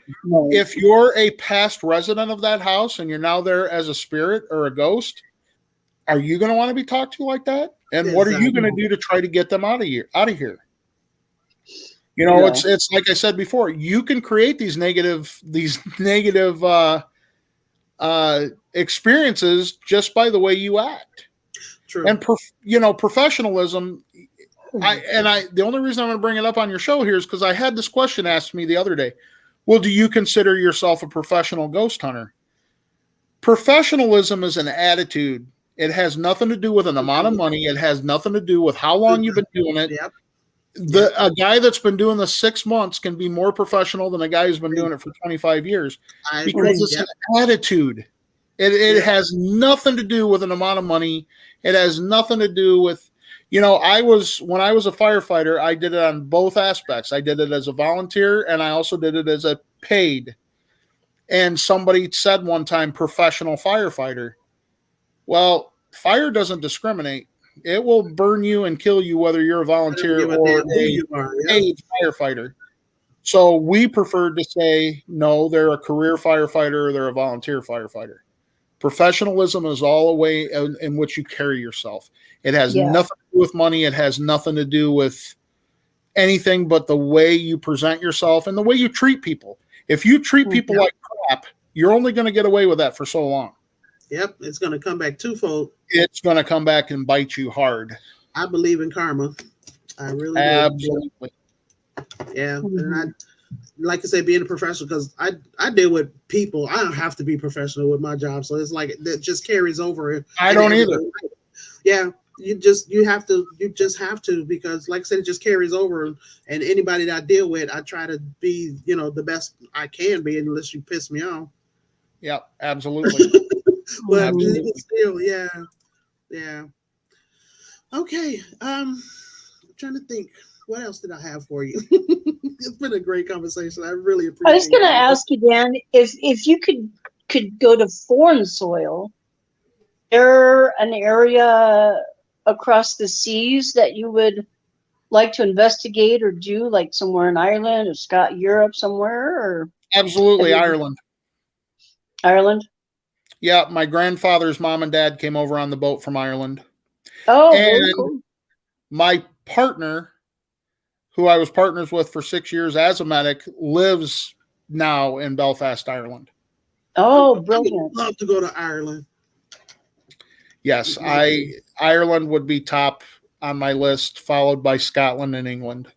a past resident of that house and you're now there as a spirit or a ghost, are you going to want to be talked to like that? And what are you going to do to try to get them out of here? You know, it's like I said before, you can create these negative experiences just by the way you act. True. And professionalism. The only reason I'm going to bring it up on your show here is because I had this question asked me the other day. Well, do you consider yourself a professional ghost hunter? Professionalism is an attitude. It has nothing to do with an amount of money. It has nothing to do with how long you've been doing it. Yep. A guy that's been doing this 6 months can be more professional than a guy who's been doing it for 25 years because it's an attitude. It has nothing to do with an amount of money. It has nothing to do with, when I was a firefighter, I did it on both aspects. I did it as a volunteer and I also did it as a paid. And somebody said one time, professional firefighter. Well, fire doesn't discriminate. It will burn you and kill you whether you're a volunteer or a paid firefighter. So we preferred to say, no, they're a career firefighter or they're a volunteer firefighter. Professionalism is all a way in which you carry yourself. It has nothing to do with money. It has nothing to do with anything but the way you present yourself and the way you treat people. If you treat people like crap, you're only going to get away with that for so long. Yep, it's going to come back twofold. It's going to come back and bite you hard. I believe in karma. I really absolutely. Do. Yeah, and I, like I said, being a professional, because I deal with people. I don't have to be professional with my job, so it's like that just carries over. I don't either. Yeah, you just have to because, like I said, it just carries over. And anybody that I deal with, I try to be, the best I can be, unless you piss me off. Yeah, absolutely. But still, yeah. Okay, I'm trying to think. What else did I have for you? It's been a great conversation. I really appreciate it. I was going to ask you, Dan, if you could go to foreign soil, there an area across the seas that you would like to investigate or do, like somewhere in Ireland or Europe somewhere? Or absolutely, Ireland. Ireland? Yeah, my grandfather's mom and dad came over on the boat from Ireland. Oh, very cool. My partner, who I was partners with for 6 years as a medic, lives now in Belfast, Ireland. Oh, brilliant. I would love to go to Ireland. Yes, Ireland would be top on my list, followed by Scotland and England.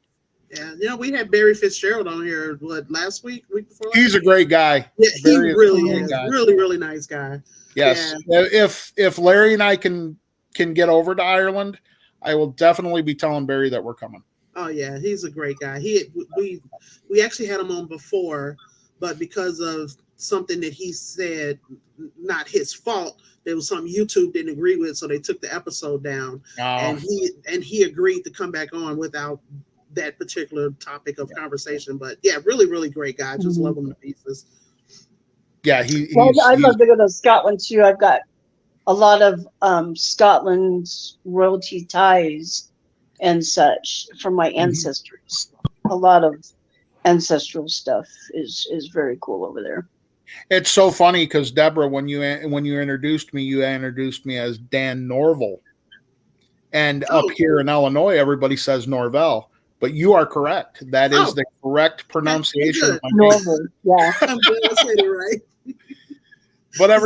Yeah, we had Barry Fitzgerald on here, last week before? He's a great guy. Yeah, he really is. Really, really nice guy. Yes. Yeah. If Larry and I can get over to Ireland, I will definitely be telling Barry that we're coming. Oh yeah, he's a great guy. We actually had him on before, but because of something that he said, not his fault, there was something YouTube didn't agree with, so they took the episode down. Oh. And he agreed to come back on without that particular topic of conversation. But yeah, really, really great guy. Just love him to pieces. Yeah, I'd love to go to Scotland too. I've got a lot of Scotland's royalty ties and such from my ancestors. A lot of ancestral stuff is very cool over there. It's so funny because Deborah, when you introduced me, you introduced me as Dan Norvell, and up here in Illinois, everybody says Norvell. But you are correct. That is the correct pronunciation of my name. Norvell, yeah. I'm glad I said it right. But I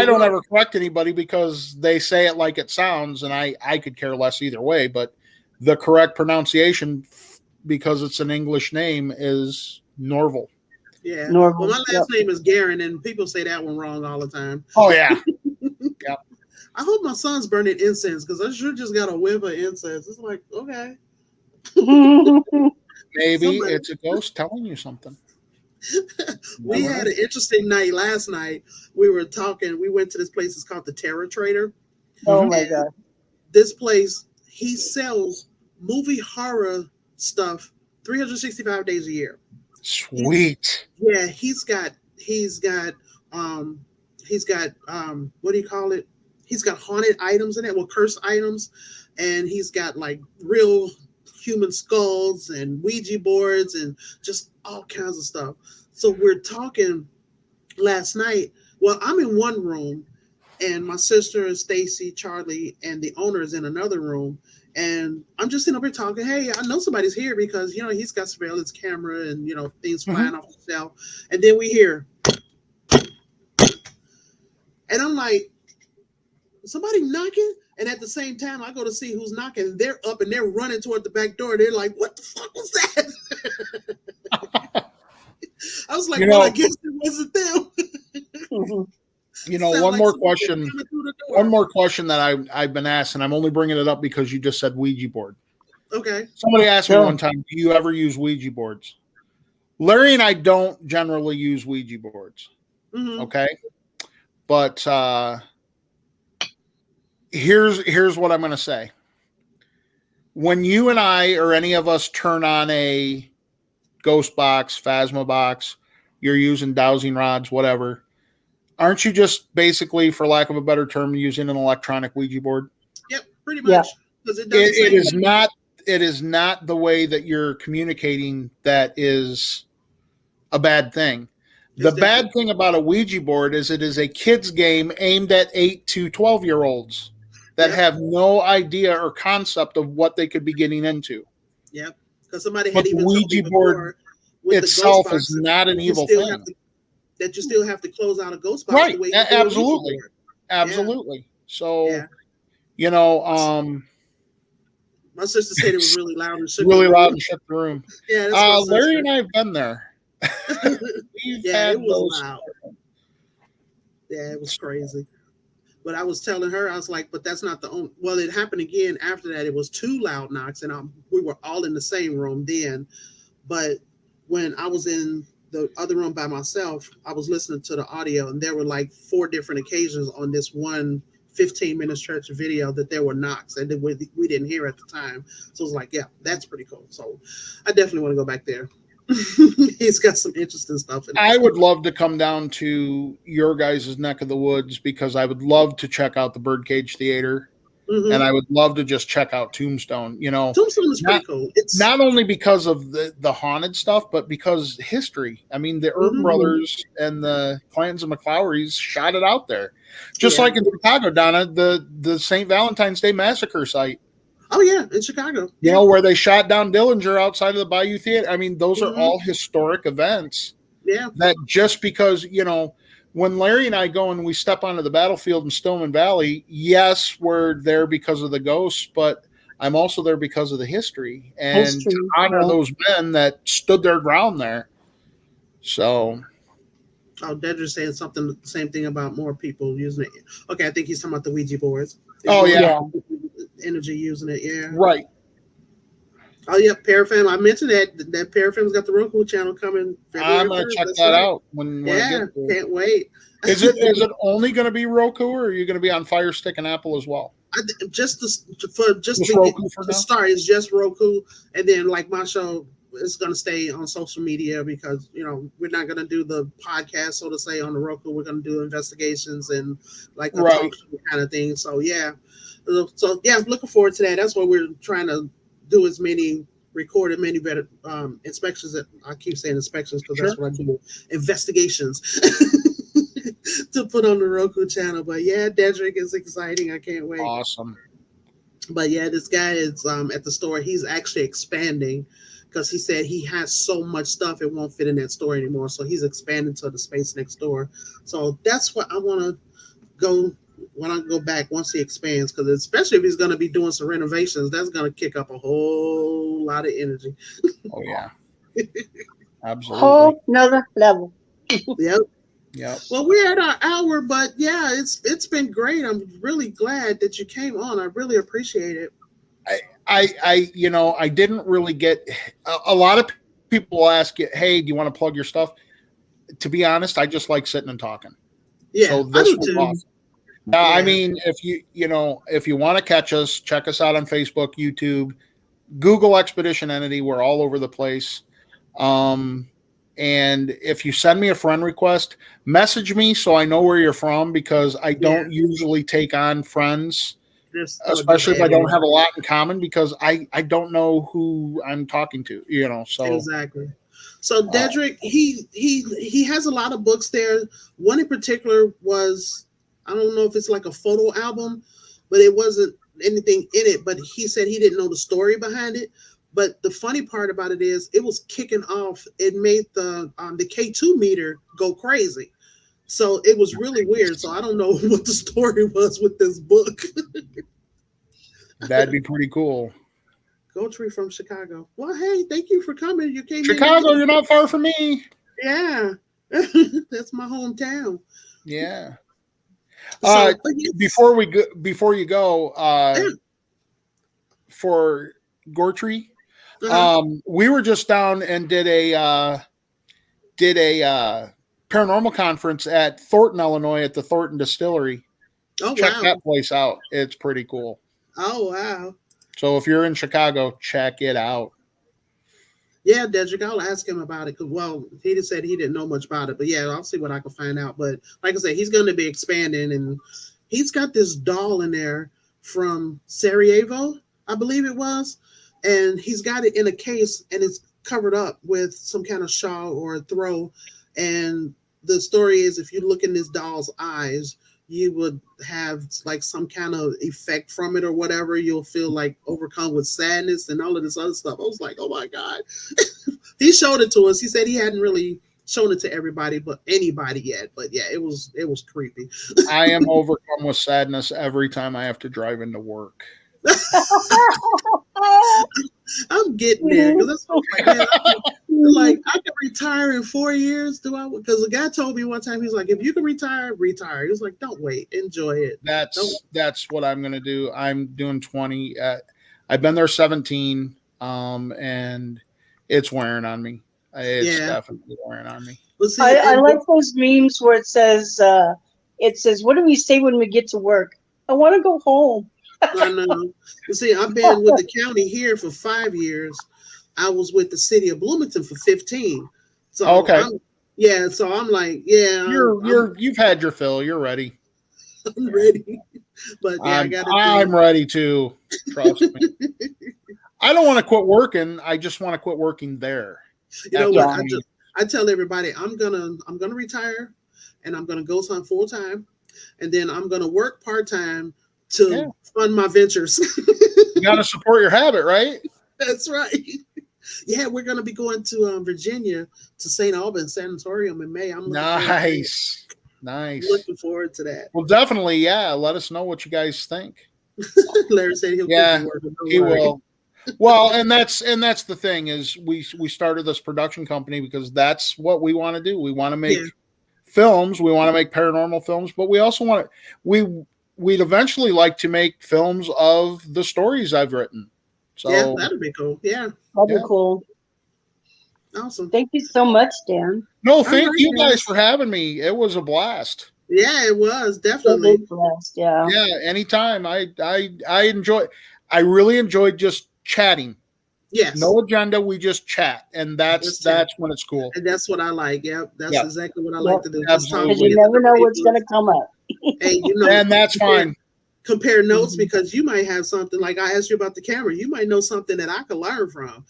don't ever correct anybody because they say it like it sounds, and I could care less either way. But the correct pronunciation, because it's an English name, is Norvell. Yeah. Norvell. Well, my last name is Guerin, and people say that one wrong all the time. Oh, yeah. Yep. I hope my son's burning incense because I sure just got a whiff of incense. It's like, okay. Maybe it's a ghost telling you something. We had an interesting night last night. We were talking. We went to this place. It's called the Terror Trader. Oh my God! This place, he sells movie horror stuff 365 days a year. Sweet. He's got what do you call it? He's got haunted items in it, cursed items, and he's got like real human skulls and Ouija boards and just all kinds of stuff. So we're talking last night. Well, I'm in one room and my sister and Stacy, Charlie, and the owner is in another room. And I'm just sitting up here talking. Hey, I know somebody's here because he's got surveillance camera and things flying off the shelf. And then we hear, and I'm like, somebody knocking. And at the same time, I go to see who's knocking. They're up and they're running toward the back door. They're like, "What the fuck was that?" I was like, "Well, I guess it wasn't them." One more question. One more question that I've been asked, and I'm only bringing it up because you just said Ouija board. Okay. Somebody asked me one time, "Do you ever use Ouija boards?" Larry and I don't generally use Ouija boards. Mm-hmm. Okay, but here's what I'm going to say. When you and I or any of us turn on a ghost box, phasma box, you're using dowsing rods, whatever. Aren't you just basically, for lack of a better term, using an electronic Ouija board? Yep, pretty much. Because it is not the way that you're communicating that is a bad thing. The bad thing about a Ouija board is it is a kid's game aimed at 8 to 12-year-olds that have no idea or concept of what they could be getting into. Yep, because somebody had even the Ouija board itself is not an evil thing. That you still have to close out a ghost box. Right, The way absolutely. Absolutely. So, my sister said it was really loud and shook loud and shook the room. Yeah, that's Larry and I have been there. It was loud. Yeah, it was crazy. But I was telling her, I was like, but that's not the only. Well, it happened again after that. It was 2 loud knocks, and we were all in the same room then. But when I was in the other room by myself, I was listening to the audio, and there were like 4 different occasions on this one 15-minute stretch of video that there were knocks, and we didn't hear at the time. So it was like, yeah, that's pretty cool. So I definitely want to go back there. He's got some interesting stuff. I would love to come down to your guys' neck of the woods because I would love to check out the Birdcage Theater. Mm-hmm. And I would love to just check out Tombstone. Tombstone is pretty cool. It's not only because of the haunted stuff, but because history. I mean, the Earp brothers and the Clantons and McFlowries shot it out there. Just like in Chicago, Donna, the St. Valentine's Day Massacre site. Oh, yeah, in Chicago. Where they shot down Dillinger outside of the Bayou Theater. I mean, those are all historic events. Yeah. That just because, when Larry and I go and we step onto the battlefield in Stoneman Valley, yes, we're there because of the ghosts, but I'm also there because of the history and to honor those men that stood their ground there. So. Oh, Dedra's saying something, the same thing about more people using it. Okay, I think he's talking about the Ouija boards. Energy using it, yeah. Right. Oh, yeah, Parafam. I mentioned that Parafam's got the Roku channel coming. I'm going to check that out when I get there. Can't wait. Is it only going to be Roku, or are you going to be on Fire Stick and Apple as well? Just to start, it's just Roku, and then like my show is going to stay on social media because we're not going to do the podcast, so to say, on the Roku. We're going to do investigations and like the talk show kind of thing. So yeah, I'm looking forward to that. That's what we're trying to do, as many recorded, many better inspections. I keep saying inspections because that's what I do, investigations to put on the Roku channel. But yeah, Dedrick is exciting. I can't wait. Awesome. But yeah, this guy is at the store. He's actually expanding because he said he has so much stuff it won't fit in that store anymore. So he's expanding to the space next door. So that's what I want to go when I go back once he expands, because especially if he's going to be doing some renovations, that's going to kick up a whole lot of energy. Oh yeah, absolutely. Whole another level. Yep. Yeah. Well, we're at our hour, but yeah, it's been great. I'm really glad that you came on. I really appreciate it. I didn't really get a lot of people ask you, hey, do you want to plug your stuff? To be honest, I just like sitting and talking. Yeah, so this was awesome. I mean, if you want to catch us, check us out on Facebook, YouTube, Google Expedition Entity. We're all over the place. And if you send me a friend request, message me so I know where you're from, because I don't usually take on friends, especially if I don't have a lot in common, because I don't know who I'm talking to, so. Exactly. So Dedrick, he has a lot of books there. One in particular was, I don't know if it's like a photo album, but it wasn't anything in it. But he said he didn't know the story behind it. But the funny part about it is it was kicking off. It made the K2 meter go crazy. So it was really weird. So I don't know what the story was with this book. That'd be pretty cool. Tree from Chicago. Well, hey, thank you for coming. You came Chicago, you're not far from me. Yeah. That's my hometown. Yeah. So, Before you go, for Gortree, we were just down and did a paranormal conference at Thornton, Illinois, at the Thornton Distillery. Check that place out. It's pretty cool. Oh, wow. So if you're in Chicago, check it out. Yeah, Dedrick, I'll ask him about it. Well, he just said he didn't know much about it. But yeah, I'll see what I can find out. But like I said, he's going to be expanding. And he's got this doll in there from Sarajevo, I believe it was. And he's got it in a case and it's covered up with some kind of shawl or a throw. And the story is if you look in this doll's eyes, you would have like some kind of effect from it or whatever. You'll feel like overcome with sadness and all of this other stuff. I was like, oh my God. He showed it to us. He said he hadn't really shown it to anybody yet. But yeah, it was creepy. I am overcome with sadness every time I have to drive into work. I'm getting there because that's what like I can retire in 4 years. Because the guy told me one time, he's like, if you can retire. He was like, don't wait, enjoy it. That's what I'm gonna do. I'm doing 20. I've been there 17, and it's wearing on me. It's definitely wearing on me. See, I like those memes where it says, what do we say when we get to work? I want to go home. I know. You see, I've been with the county here for 5 years. I was with the city of Bloomington for 15. So okay. So I'm like, you've had your fill. You're ready. I'm ready. But yeah, I'm ready too. Trust me. I don't want to quit working. I just want to quit working there. You know what? I tell everybody I'm gonna retire and I'm gonna go some full time and then I'm gonna work part-time to fund my ventures. You got to support your habit, right? That's right. Yeah, we're going to be going to Virginia to St. Albans Sanatorium in May. I'm nice. Looking forward to that. Well, definitely, yeah. Let us know what you guys think. Larry said he'll keep working. He will. Well, and that's the thing is we started this production company because that's what we want to do. We want to make films. We want to make paranormal films, but we also want to we'd eventually like to make films of the stories I've written. So yeah, that'd be cool. Yeah. That'd be cool. Awesome. Thank you so much, Dan. No, thank you guys for having me. It was a blast. Yeah, it was definitely. Blast, yeah. Yeah, anytime. I really enjoyed just chatting. Yes. No agenda, we just chat. And that's when it's cool. And that's what I like. Yep. That's exactly what I like to do. Absolutely. Because you never know what's gonna come up. Hey, and that's fine. Compare notes because you might have something like I asked you about the camera. You might know something that I could learn from.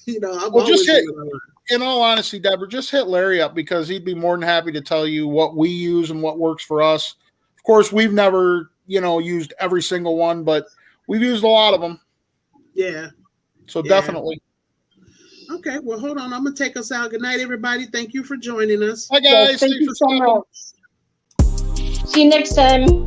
In all honesty, Deborah, just hit Larry up because he'd be more than happy to tell you what we use and what works for us. Of course, we've never, used every single one, but we've used a lot of them. Yeah. So definitely. Okay. Well, hold on. I'm gonna take us out. Good night, everybody. Thank you for joining us. Bye, guys. Thank you so much. See you next time.